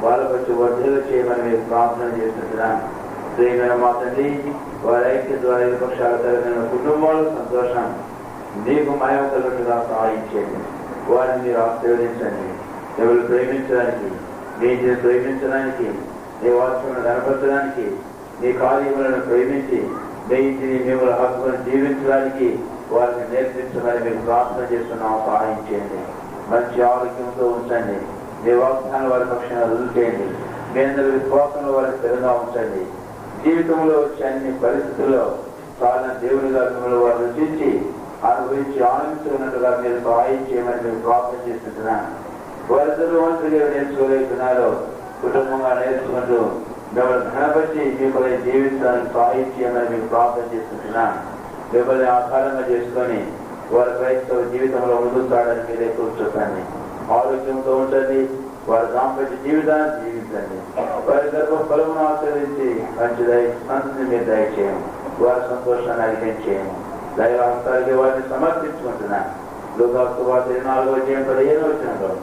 బలపరిచి వర్ధలు చేయమని మీరు ప్రార్థన చేస్తున్నాను. ప్రియమైన మా తండ్రి, వారి ఐక్య ద్వారా పక్షాల తరగతి కుటుంబాలు సంతోషం నీకు మహిమ కలుగుగా సహాయం చేయండి. వారిని మీరు ఆశీర్వదించండి. ఎవరు ప్రేమించడానికి, నీ ప్రేమించడానికి, నీ వాక్యములను కనపరచడానికి, నీ కార్యములను ప్రేమించి నీ ఇంటిని మిమ్మల్ని హక్కులను జీవించడానికి వారిని నేర్పించమని మీరు ప్రార్థన చేస్తున్నాం. సహాయం చేయండి. మంచి ఆరోగ్యంతో ఉంచండి. మీ వాగ్దానం వారి పక్షాన రుజువు చేయండి. మీ అందరి విశ్వాసంలో వారికి స్థిరంగా ఉంచండి. జీవితంలో వచ్చే అన్ని పరిస్థితుల్లో చాలా దేవునిగా మిమ్మల్ని వారు రుచించి అనుభవించి ఆనందించుకున్నట్టుగా మీరు సహాయం చేయమని మేము ప్రార్థన చేస్తున్నాను. వారిద్దరూ ఒంటరిగా నేర్చుకోలేకున్నారో కుటుంబంగా నేర్చుకుంటూ మిమ్మల్ని ఘనపరిచి మిమ్మల్ని జీవించడానికి సహాయం చేయమని మేము ప్రార్థన చేస్తున్నాను. మిమ్మల్ని ఆధారంగా చేసుకొని వారి క్రైస్తవ జీవితంలో ముందుకు సాగడానికి మీరే కూర్చోకండి. ఆరోగ్యంతో ఉంచండి. వారి దాంపత్య జీవితాన్ని జీవించండి. వారి గర్భ ఫలమును ఆచరించి మంచి సంతతిని మీరు దయచేయండి. వారి సంతోషాన్ని అధికం చేయండి. దైవహస్తానికి వారిని సమర్పించుకుంటున్నాను. లోకాసు వారి 4:15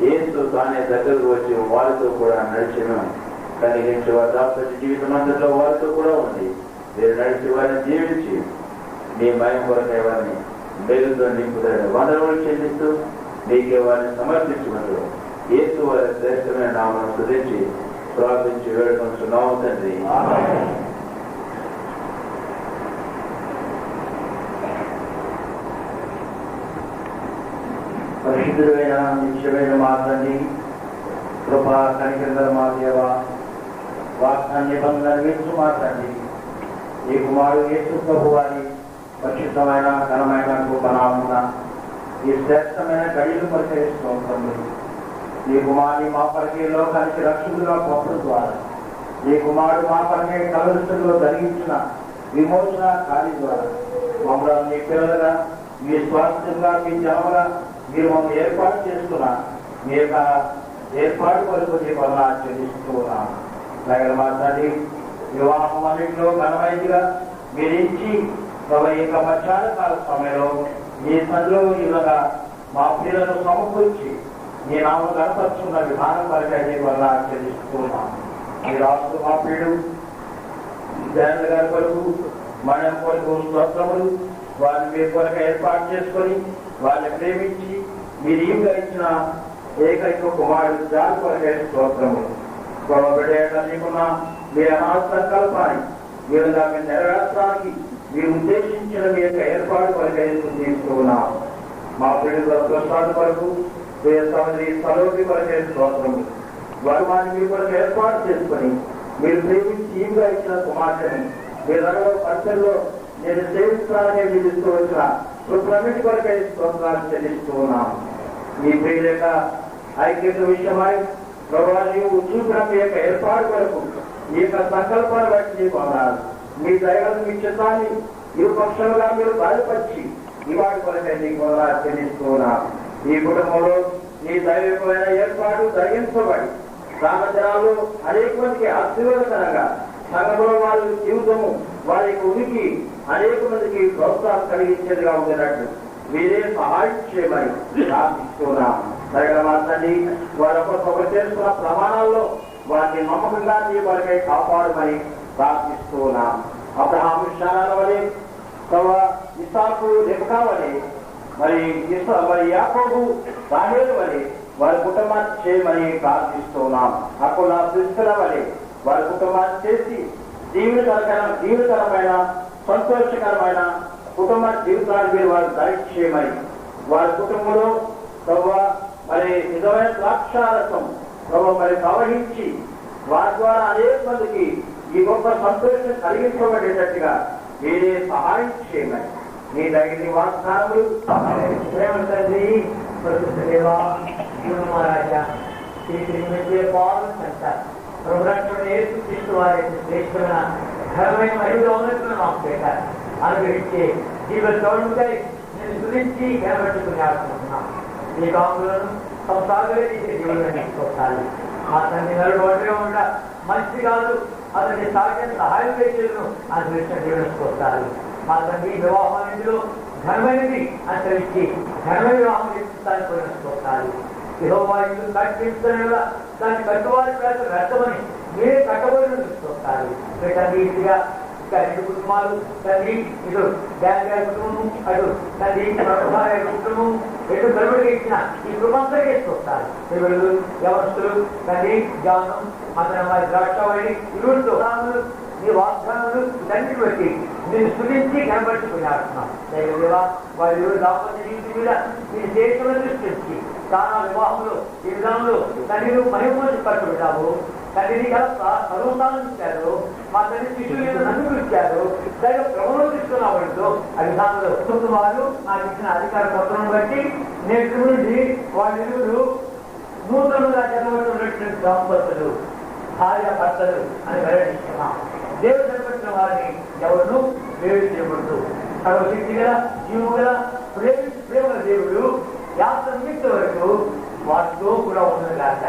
యేసు తానే దగ్గరకు వచ్చి వారితో కూడా నడిచిన కలిగించి వారి దాంపత్య జీవితం అంతట్లో వారితో కూడా ఉంది. మీరు నడిచి వారిని జీవించి మీ మయం కొరకై వారిని మేలుతో నింపుతాడు. వందనములు చెల్లిస్తూ మీకే వారిని సమర్పించుకుంటూ యేసు వారి శ్రేష్టమైన నామను స్తుతించి ప్రార్థించి వేడుకొంటున్నాము తండ్రి. పరిశుద్ధుడైన నిత్యమైన మా తండ్రి, కృపా కనికరించిన మా దేవ, వాగ్దాన నిబంధన నెరవేర్చు మా తండ్రి, ఈ కుమారుడు యేసు ప్రభు వారి పరిశుద్ధమైన ఘనమైన గొప్పనామమున ఈ శ్రేష్టమైన గడియలు పరిచయిస్తున్నాము. ఈ కుమారుని మా పరిచయ లోకానికి రక్షకులుగా పంపడం ద్వారా, ఈ కుమారుడు మా పరిచయ కలవరిలో జరిగించిన విమోచన కార్యం ద్వారా మమ్మల్ని మీ పిల్లలుగా, మీ స్వాస్థ్యంగా, మీ జనముగా మీరు మమ్మల్ని ఏర్పాటు చేసుకున్న మీ యొక్క ఏర్పాటు కొరకు చెల్లిస్తూ ఉన్నాము. అలాగే మా తండ్రి, వివాహం అన్నింటిలో ఘనమైనదిగా మీరు ఇచ్చి ఈ యొక్క మధ్యాహ్న కాల సమయంలో మీ సందులో ఇలాగా మా ప్రియులను సమకూర్చి మీ నామను కనపరుచుకున్న విధానం కొరకైతే వల్ల చెల్లిస్తూ ఉన్నాము. ఈ రాష్ట్ర మా ప్రియుడు జగన్ గారి కొరకు, మనం కొరకు స్తోత్రములు వారిని మీ కొరకు ఏర్పాటు చేసుకొని వారిని ప్రేమించి మీరు ఏం ఇచ్చిన ఏకైక కుమారుడు దాని కొరకై స్తోత్రములు. బిడ్డకున్న మీ అనాథ సంకల్పాన్ని మీరు దాన్ని నెరవేర్చడానికి మీరు ఉద్దేశించిన మీ యొక్క ఏర్పాటు కొరకై తీస్తూ ఉన్నాం. మా ప్రియుల ప్రసాద్ కొరకు సలోకి కొరకై స్తోత్రములు. వారు వారిని మీ కొరకు ఏర్పాటు చేసుకొని మీరు ప్రేమించి ఈగా ఇచ్చిన కుమార్తెని మీరు పరిచయంలో నేను సేవిస్తానని విధిస్తూ వచ్చిన కృపన్నిటి కొరకై స్తోత్రాలు చెల్లిస్తూ ఉన్నాను. మీ ప్రియుల యొక్క ఐక్యత విషయమై ప్రభువు చూపిన మీ యొక్క ఏర్పాటు కొరకు ఈ యొక్క సంకల్పాన్ని బట్టి నీకు అన్నారు. మీ దైవం మీ చిత్తాన్ని ఇరు పక్షులుగా మీరు బయలుపరిచి ఇవాటి కొరకై నీకు చెల్లిస్తూ ఉన్నాను. ఈ కుటుంబంలో నీ దైవికమైన ఏర్పాటు జరిగించబడి సామర్థ్యాలు అనేక మందికి ఆశీర్వాదకరంగా సంఘంలో వారి జీవితము వారి యొక్క ఉనికి అనేక మందికి ప్రోత్సాహం కలిగించేదిగా ఉంటున్నట్టు మీరే సహాయం చేయమని ప్రార్థిస్తున్నాం. మాట్లాడి వారి ఒకరు చేసుకున్న ప్రమాణాల్లో వారిని నమ్మకంగా నీ వరకై కాపాడమని ప్రార్థిస్తూ ఉన్నాం. అబ్రహాము శానాల వలె, ఇస్సాకు రెబెకా వలె, మరి యాకోబు దానియేలు వలె వారి కుటుంబాన్ని చేయమని ప్రార్థిస్తున్నాం. అక్కడ ప్రిస్కిల వలె వారి కుటుంబాన్ని చేసి జీవితకరమైన సంతోషకరమైన కుటుంబ జీవితాన్ని మీరు వారు దయచేయమని వారి కుటుంబంలో మరి నిజమైన ద్రాక్షారసం మరి ప్రవహించి వారి ద్వారా అనేక మందికి ఈ గొప్ప సంతోషం కలిగించబడేటట్టుగా మీరే సహాయం చేయమని మీ దగ్గర వాగ్దానములు తండ్రి దేవా మహారాజా ప్రభుత్వం ఏర్పిస్తూ వారి శ్రేష్టమైన ఘనమైన మహిళ మాకు పెట్టారు. అనుగ్రహించే జీవితంపై నేను గురించి కనబెట్టుకుని ఆడుకుంటున్నాను. ఈ కాపులను సంసాగరే జీవులను తీసుకోవాలి. మా తండ్రి నలుగురుగా ఉండ మంచి కాదు, అతని సాధ్యం సహాయం చేసేందుకు అనుగ్రహించిన జీవనసుకోవాలి. మా తండ్రి వివాహానిధిలో ఘనమైనది అనుసరించి ఘనమైన వివాహం చేస్తాను కొనసుకోవాలి. యెహోవా ఇల్లు కట్టించడం దాన్ని కట్టువారి పేద వ్యర్థమని మీరే కట్టబోయిన చూస్తారు. వీటన్నిటిగా ఇంకా 2 కుటుంబాలు, తండ్రి ఇటు బ్యాంక్ గారి కుటుంబం, అటు తండ్రి గారి కుటుంబం, 2 కలుగులు ఇచ్చిన ఈ కుటుంబంతో చూస్తారు. పిల్లలు యవనస్తులు, తండ్రి జానం, అతను వారి ద్రాక్షవాడి ఇరువురితో నీ వాగ్దానాలు తండ్రి బట్టి మీరు స్తుతించి కనబడుతున్నాడుతున్నాం. దేవా వారి దాంపత్య జీవితం మీద మీరు దేశంలో దృష్టించి చాలా వివాహంలో ఈ విధానంలో తండ్రి మహిమని పట్టుకుంటాము. తండ్రిని సర్వస్థానం ఇచ్చారు, మా తండ్రి శిష్యులు మీద నన్ను ఇచ్చారు, దైవ క్రమంలో తీసుకున్నాడు. ఆ విధానంలో వారు నాకు ఇచ్చిన అధికార పత్రం బట్టి నేటి నుండి వాళ్ళిరువురు నూతనంగా జన్మటువంటి దంపతులు, భార్య భర్తలు అని వెల్లడిస్తున్నాం. దేవుడు జన్మచిన వారిని ఎవరు వేరు చేయకూడదు. సర్వశక్తి గల జీవు గల ప్రేమ దేవుడు యాత్ర నిమిత్త వరకు వాటితో కూడా ఉన్నది కాక.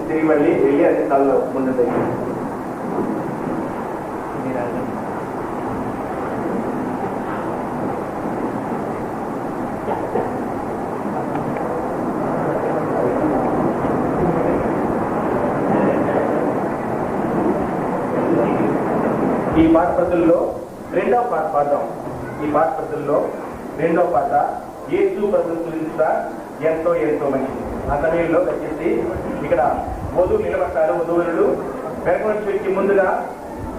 తిరిగి మళ్ళీ వెళ్ళి అది తలలో ముందు ఈ పాట ప్రతుల్లో 2వ పాట పాడదాం. ఈ పాట ప్రతుల్లో 2వ పాట యేసు ప్రశంసించుట ఎంతో ఎంతో మంచిది. ఆ సమయంలో వచ్చేసి ఇక్కడ వధువు నిలబడతారు. వధువులు వెనక నుంచి వచ్చి ముందుగా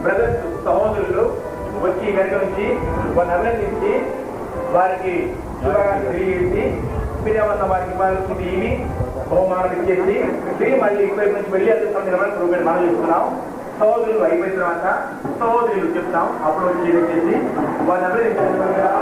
బ్రదర్స్ సహోదరులు వచ్చి వెనక నుంచి వాళ్ళని అభినందించి వారికి శుభాకాంక్షలు తెలియజేసి పిల్లవన్న వారికి ఇవ్వాల్సింది ఇవి బహుమానం ఇచ్చేసి తిరిగి మళ్ళీ ఇటువైపు నుంచి వెళ్ళి అందుకు నిలబడి మనం చూస్తున్నాం. సహోదరులు అయిపోయిన తర్వాత సహోదరులు చెప్తాం. అప్పుడు వచ్చి వచ్చేసి వాళ్ళని అభినందించారు.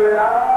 Hallelujah.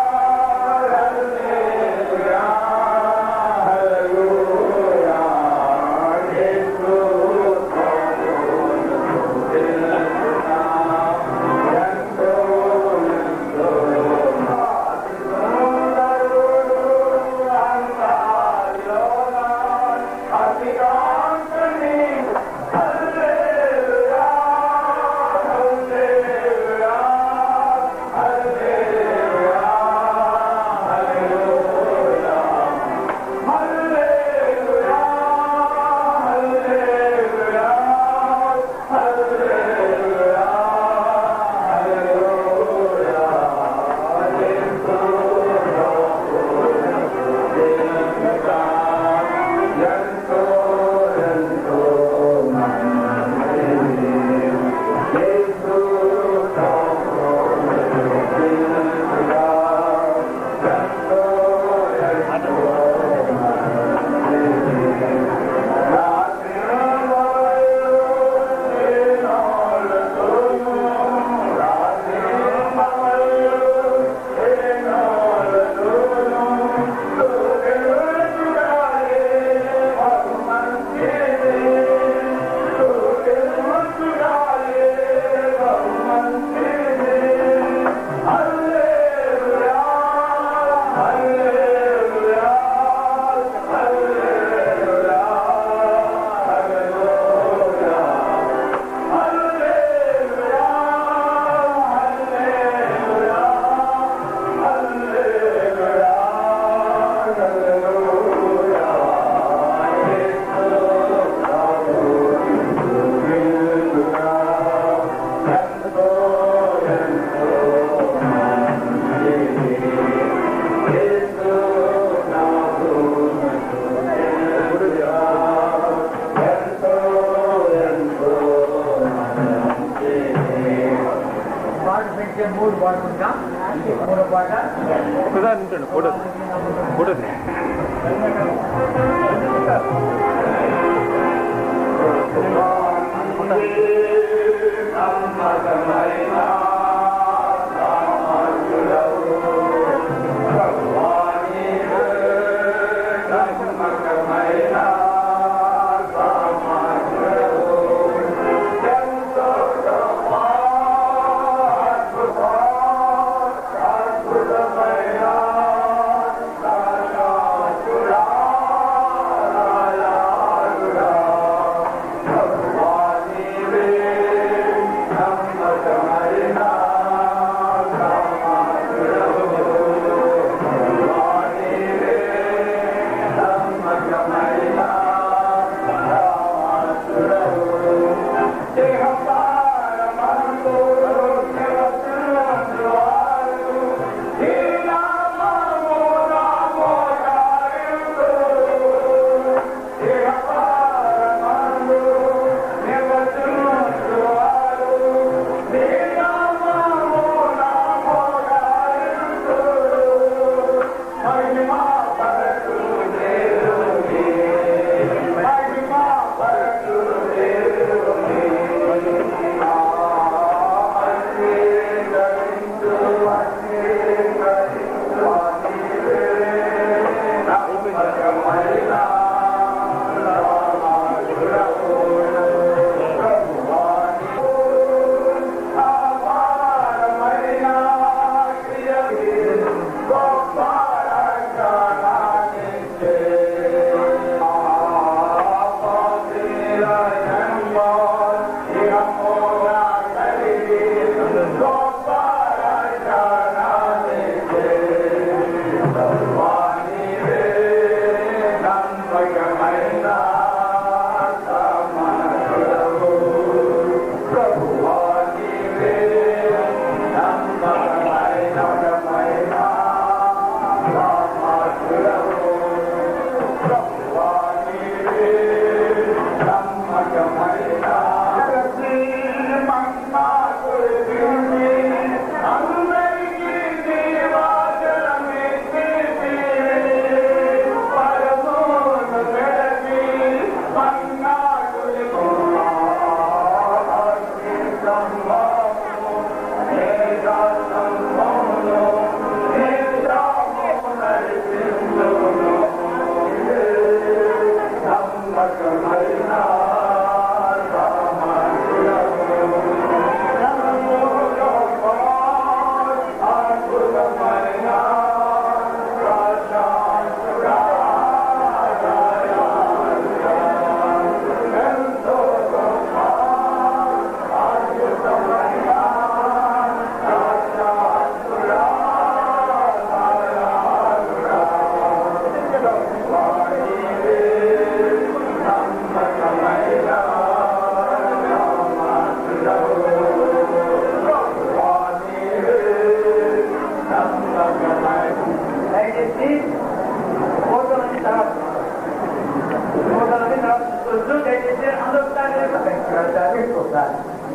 పాడుకుంటాం. మూడో పాట ఫోటో ఫోటో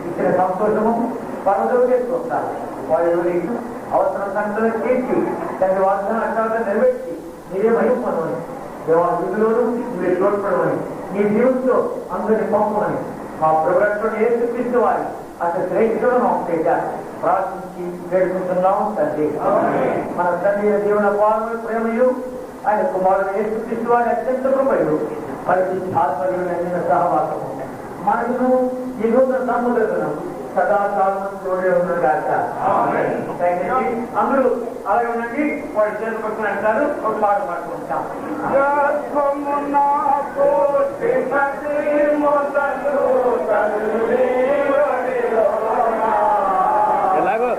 ఇచ్చిన సంతోషము పనులు చేసుకొస్తారు. వాళ్ళు అవసరం సంఖ్యలో చేసి దాని వాగ్దానం అట్లా నెరవేర్చి మీరే భయపడమని దేవా విధులను మీరు తోడ్పడమని మీ జీవితంలో అందరిని పంపమని మా ప్రభుత్వం ఏర్పిస్తూ వారి అసలు శ్రేష్ఠులను ప్రార్థించి వేడుకుంటున్నాము తండ్రి. మన తండ్రి దేవుని పాలన ప్రేమయు ఆయన కుమారుడు ఏర్పిస్తూ వారి అత్యంత కృపయు పరిస్థితి ఆత్మీయులు అందిన సహవాసము మనను ఈ నూతన సముద్రం సదాకాలం తోడే ఉన్నగాక. అందరూ అలాగే ఉండండి. వాడు చేరుకుంటున్న అంటారు. ఒక పాట పాడుకుంటాం. ఎలాగో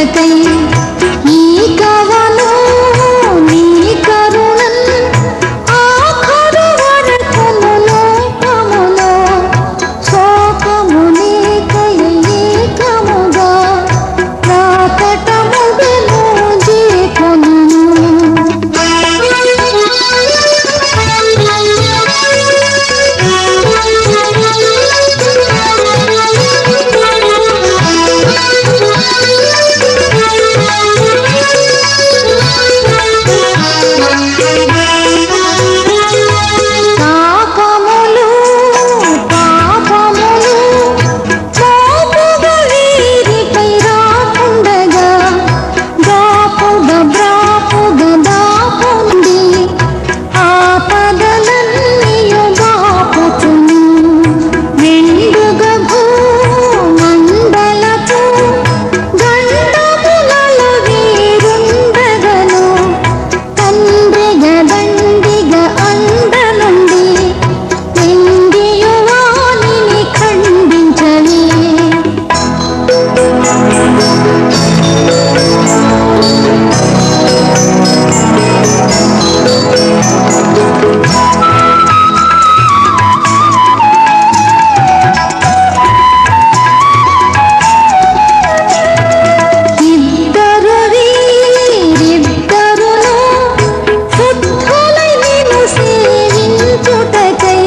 చూచుటకై ఈ కవను నీ కరుణన్ ఆఖరు వరకును లోకములో శోకములేకయ ఏకముగా రాకటముగను చేకొనును. పాపములు పాపములు పాపుగా వీరిపై రాకుండగా దాపుగ బ్రాపుగ దాపుండి ఆపదలన్నీయు బాపుచును. వెండుగ భూమండలపు గండములలో వీరుండగను తండ్రిగ దండిగ అండ నుండి ఎండియు వానిని ఖండించవే. ఇద్దరు వీరిద్దరును శుద్ధులై నిన్ను సేవించుటకై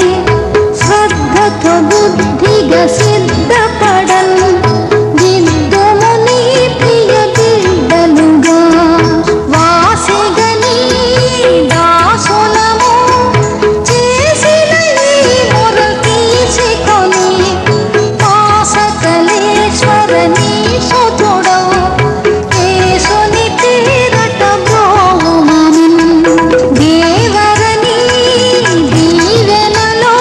శ్రద్ధతో బుద్ధిగా సిద్ధపడన్ దిద్దుము నీ ప్రియ బిడ్డలుగా. వాసిగని దాసులము చేసిన నీ మొర తీసుకొని పాసకలేశ్వర నీ సుతుడవు యేసుని పేరట బ్రోవుమనిన్. దేవరని దీవెనలో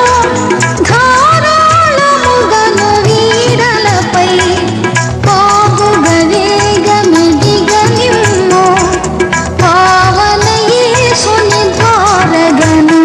ధారాళముగను వీరలపై పాగుగ వేగమిదిగ నిమ్ము పావన యేసుని ద్వారగను.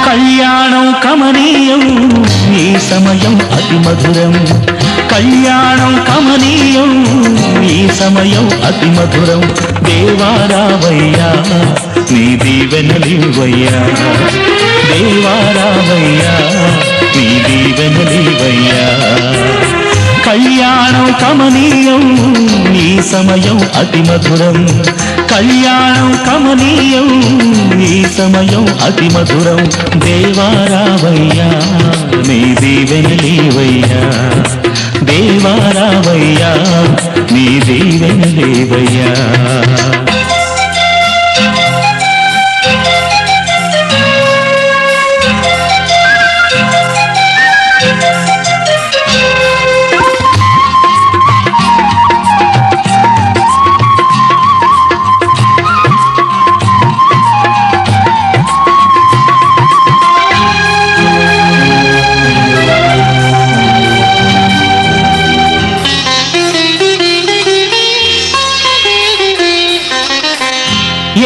కళ్యాణం కమనీయం ఈ సమయం అతి మధురం. కళ్యాణం కమనీయం ఈ సమయం అతి మధురం. దేవారావయ్యా నీ దీవెనలివయ్యా. దేవారావయ్యా నీ దీవెనలివయ్యా. కళ్యాణం కమనీయం ఈ సమయం అతి మధురం. కళ్యాణం కమనీయం ఈ సమయం అతి మధురం. దేవారావయ్యా నీ దీవెనలివయ్యా. దేవారావయ్యా నీ దీవెనలివయ్యా.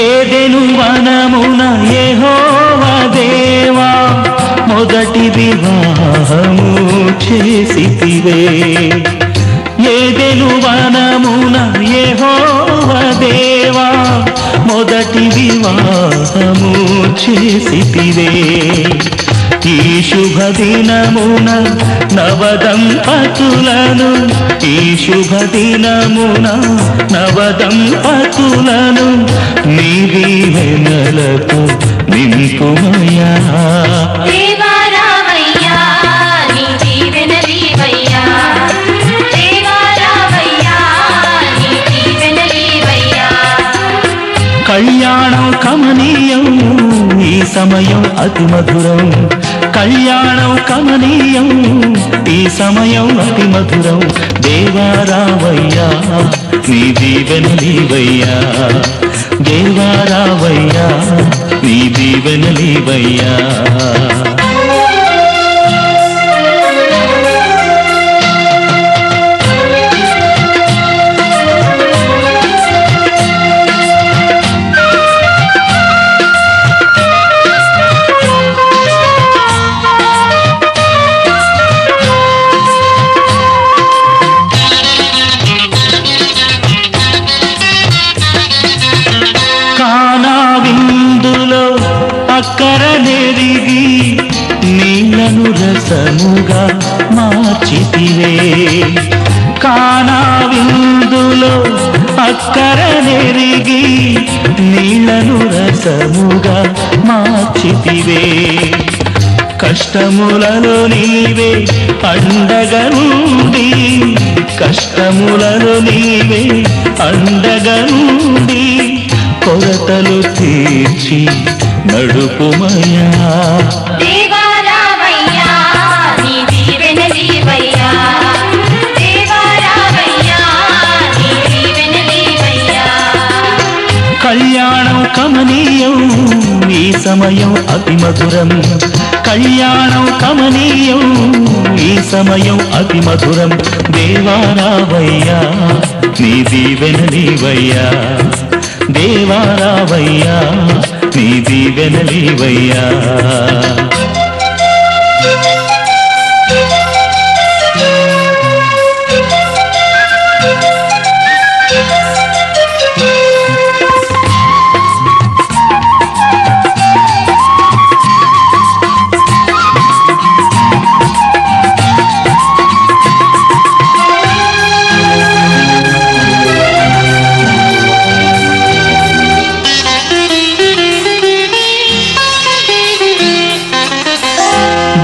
ఏదెను వనమున యెహోవా దేవా మొదటి వివాహము చేసితివే. ఏదెను వనమున యెహోవా దేవా మొదటి వివాహము చేసితివే. ఈ శుభ దినమున నవదంపతులను ఈ శుభ దినమున నవదంపతులను నీ దీవెనలతో నింపుమయ్యా. దేవారావయ్యా నీ దీవెనలివయ్యా. దేవారావయ్యా నీ దీవెనలివయ్యా. కళ్యాణం కమనీయం ఈ సమయం అతి మధురం. కళ్యాణం కమనీయం ఈ సమయం అతి మధురం. దేవారావయ్యా నీ దీవెనలివయ్యా. దేవారావయ్యా నీ దీవెనలీవయ్యా. అక్కరనెరిగి నీళ్లను రసముగా మార్చితివే. కానా విందులో అక్కరనెరిగి నీళ్లను రసముగా మార్చితివే. కష్టములలో నీవే అండగా నుండి, కష్టములలో నీవే అండగా నుండి కొరతలు తీర్చి నడుపుమయ్యా. దేవారావయ్యా నీ దీవెనలీవయ్యా. దేవారావయ్యా నీ దీవెనలీవయ్యా. కళ్యాణం కమనీయం ఈ సమయం అతి మధురం. కళ్యాణం కమనీయం ఈ సమయం అతి మధురం. దేవారావయ్యా నీ దీవెనలీవయ్యా. దేవారావయ్యా నీ దీవెనలీవయ్యా.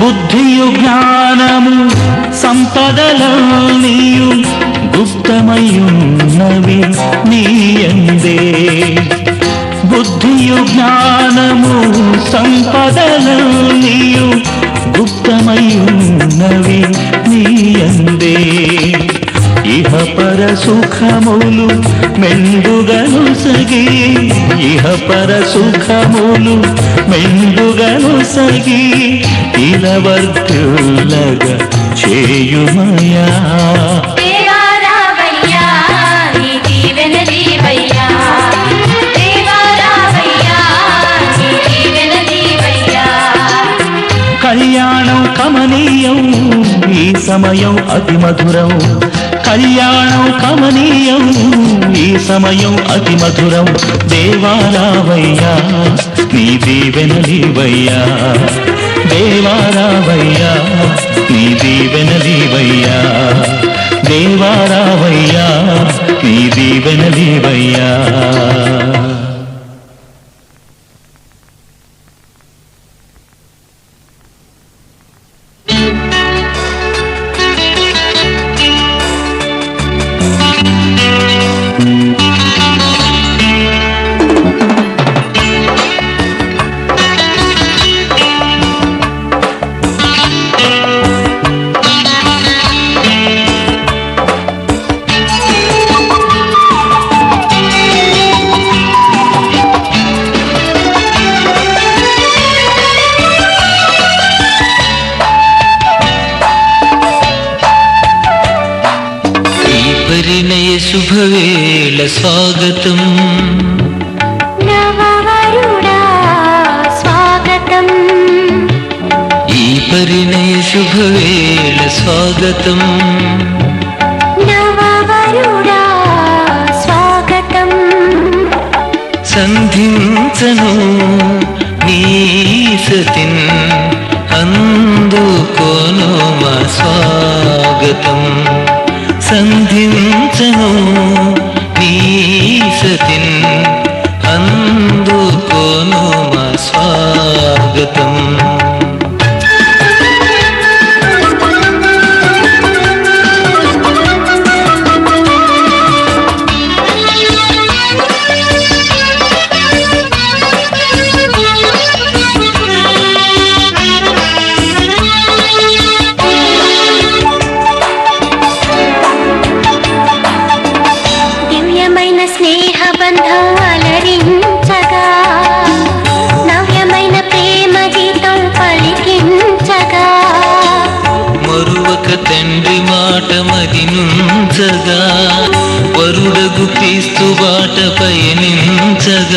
బుద్ధియు జ్ఞానము సంపదలన్నీయు గుప్తమయున్నవి నీయందే. బుద్ధియు జ్ఞానము సంపదలన్నీయు గుప్తమయున్నవి నీయందే. ఇహ పర సుఖములు మెండుగను సగి, ఇహ పర సుఖములు మెండుగను సగి ఇలవర్తులగా చేయుమయా. దేవారావయ్యా నీ దీవెనలీవయ్యా. దేవారావయ్యా నీ దీవెనలీవయ్యా. కళ్యాణం కమనీయం ఈ సమయం అతి మధురం. కళ్యాణం కమనీయం ఈ సమయం అతి మధురం. దేవారావయ్యా నీ దీవెనలీవయ్యా. దేవారావయ్యా నీ దీవెనలీవయ్యా. దేవారావయ్యా నీ దీవెనలీవయ్యా. శుభవేళ స్వాగతం. నవవరుడా స్వాగతం. ఈ పరిణయ శుభవేళ స్వాగతం. నవవరుడా స్వాగతం. సంధించను నీ సతిన్ అందుకోను మా స్వాగతం. సంధించను నీ సతిన్ అందుకోను మా స్వాగతం. దివ్యమైన స్నేహ బంధం అలరించు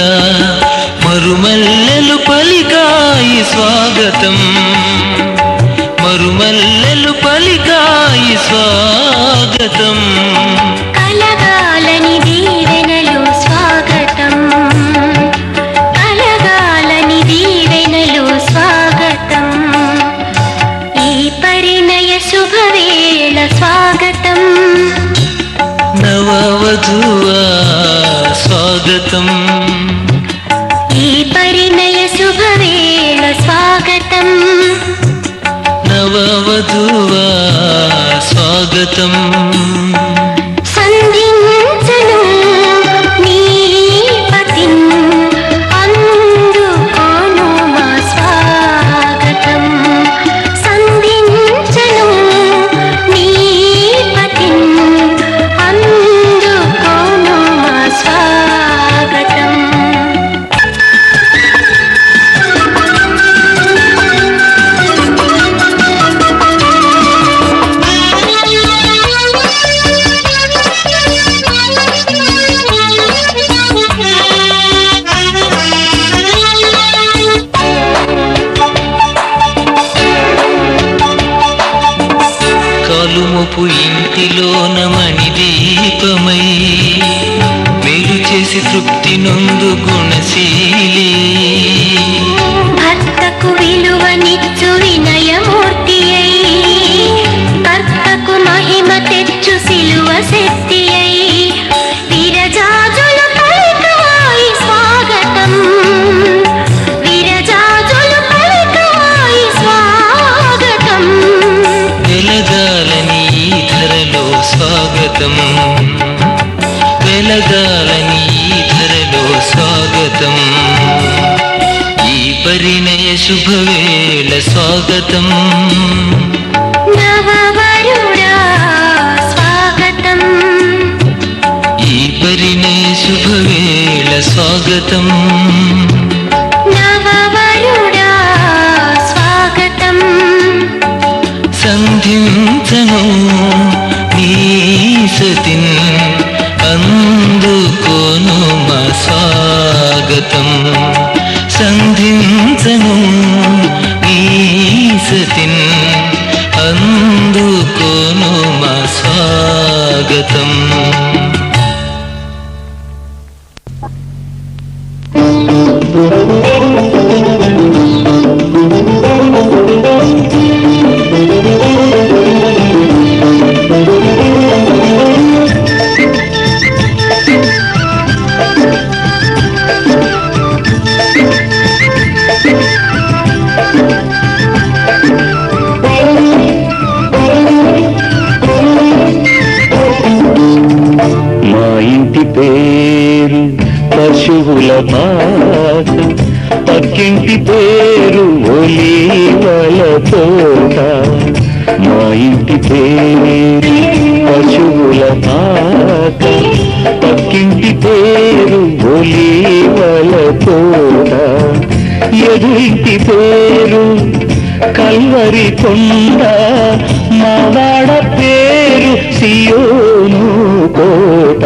వధువుగా మరుమల్లెలు పలికాయి స్వాగతం, మరుమల్లెలు పలికాయి స్వాగతం. కలగాలని దీవెనలు స్వాగతం, కలగాలని దీవెనలు స్వాగతం. ఈ పరిణయ శుభవేళ స్వాగతం, నవవధువా స్వాగతం, ఈ పరిణయ శుభవేళ స్వాగతం. నవవధువా స్వాగతం. సంధించను నీ పతిం, అందుకోను మా స్వాగతం. సంధించను నీ పతిం, అందుకోను మా స్వాగతం. కాలుమొపు ఇంటిలోన మణి దీపమై మేలు చేసి తృప్తి నొందు గుణశీలి. భర్తకు విలువనిచ్చు వినయమూర్తి అయి, భర్తకు మహిమ తెచ్చు సిలువ శక్తి అయి. విరజాజులు పలికాయి స్వాగతం, విరజాజులు పలికాయి స్వాగతం. వెలగాలని ఈ ధరలో స్వాగతం, వెలగాలని ఈ ధరలో స్వాగతం. ఈ పరిణయ శుభవేళ స్వాగతం, నవవరుడా స్వాగతం, ఈ పరిణయ శుభవేళ స్వాగతం. నవవరుడా స్వాగతం. సంధించను నీ సతిన్, అందుకోను మా స్వాగతం. సంధించను నీ సతిన్, అందుకోను మా స్వాగతం. మా ఇంటి పేరు పశువుల పాక, పక్కింటి పేరు ఒలీవల తోట. మా ఇంటి పేరు పశువుల పాక, పక్కింటి పేరు ఒలీవల తోట. ఎదురింటి పేరు కల్వరి కొండ, మావాడ పేరు సియోను కోట.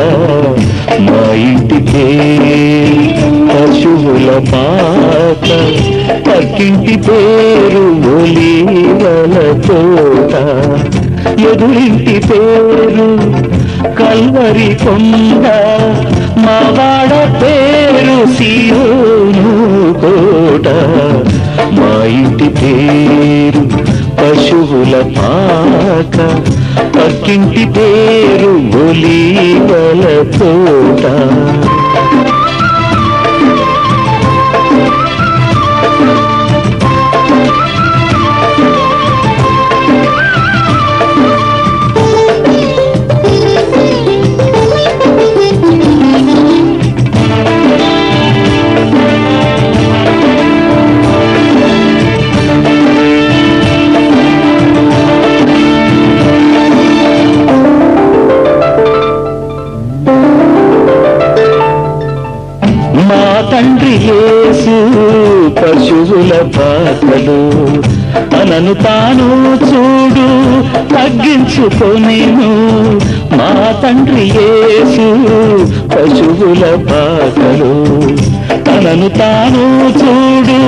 మా ఇంటి పేరు పశువుల పాక, పక్కింటి పేరు ఒలీవల తోట. ఎదురింటి పేరు కల్వరి కొండ, మావాడ పేరు సియోను కోట. మా ఇంటి పేరు పశువుల పాక, పక్కింటి పేరు ఒలీవల తోట. తండ్రి యేసు పశువుల పాకలు, తనను తాను చూడు తగ్గించుకొనెను. మా తండ్రి యేసు పశువుల పాకలు, తనను తాను చూడు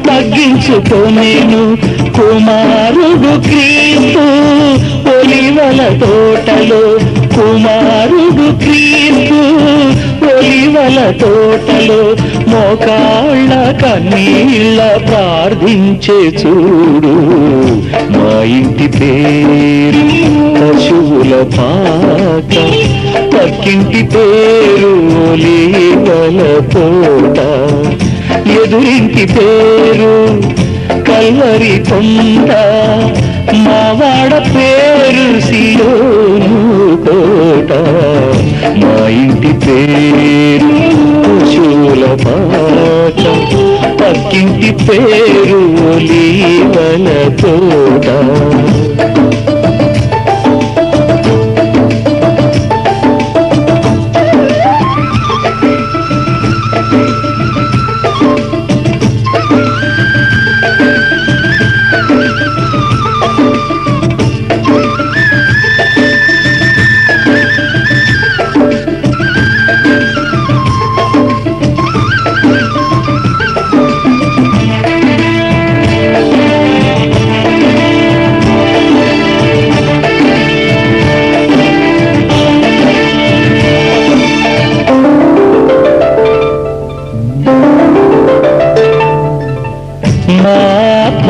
తగ్గించుకొనేను కుమారుడు క్రీస్తు ఒలివల తోటలో కుమారుడు క్రీస్తు ఒలివల తోటలో మోకాళ్ళ కన్నీళ్ళ ప్రార్థించే చూడు మా ఇంటి పేరు పశువుల పాక పక్కింటి పేరు ఒలివల తోట ఎదురింటి పేరు కల్వరి కొండ మావాడ పేరు సియోను కోట మా ఇంటి పేరు పశువుల పాక పక్కింటి పేరు ఒలివల తోట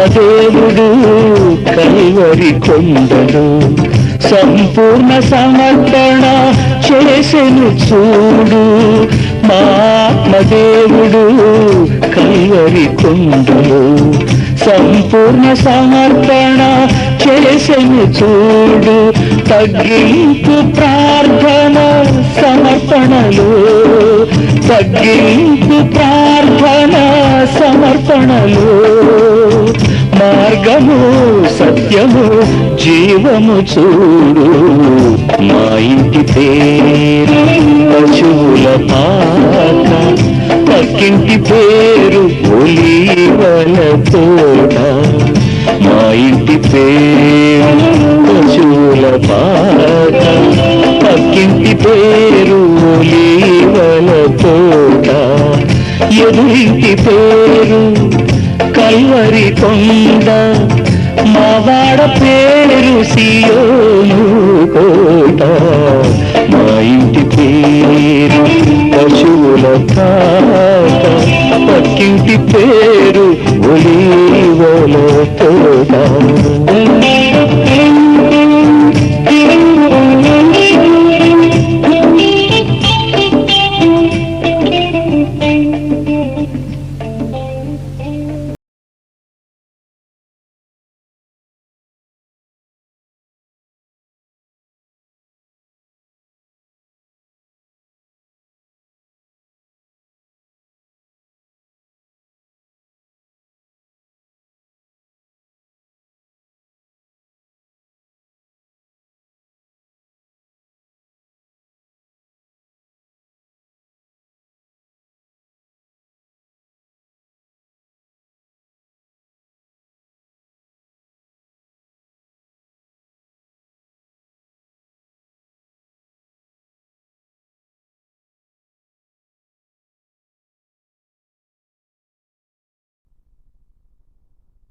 దేవుడు కల్వరి కొండలు సంపూర్ణ సమర్పణ చేసెను చూడు మా ఆత్మదేవుడు కల్వరి కొండలు సంపూర్ణ సమర్పణ చేసెను చూడు తగ్గింపు ప్రార్థన సమర్పణలు తగ్గింపు ప్రార్థన సమర్పణలు మార్గము సత్యము జీవము చూడు మా ఇంటి పేరు పశువుల పాక పక్కింటి పేరు ఒలివల తోట మా ఇంటి పేరు పశువుల పాక పక్కింటి పేరు ఒలివల తోట ఎదురింటి పేరు కల్వరి కొండ మావాడ పేరు సియోను కోట మా ఇంటి పేరు పశువుల పాక పక్కింటి పేరు ఒలివల తోట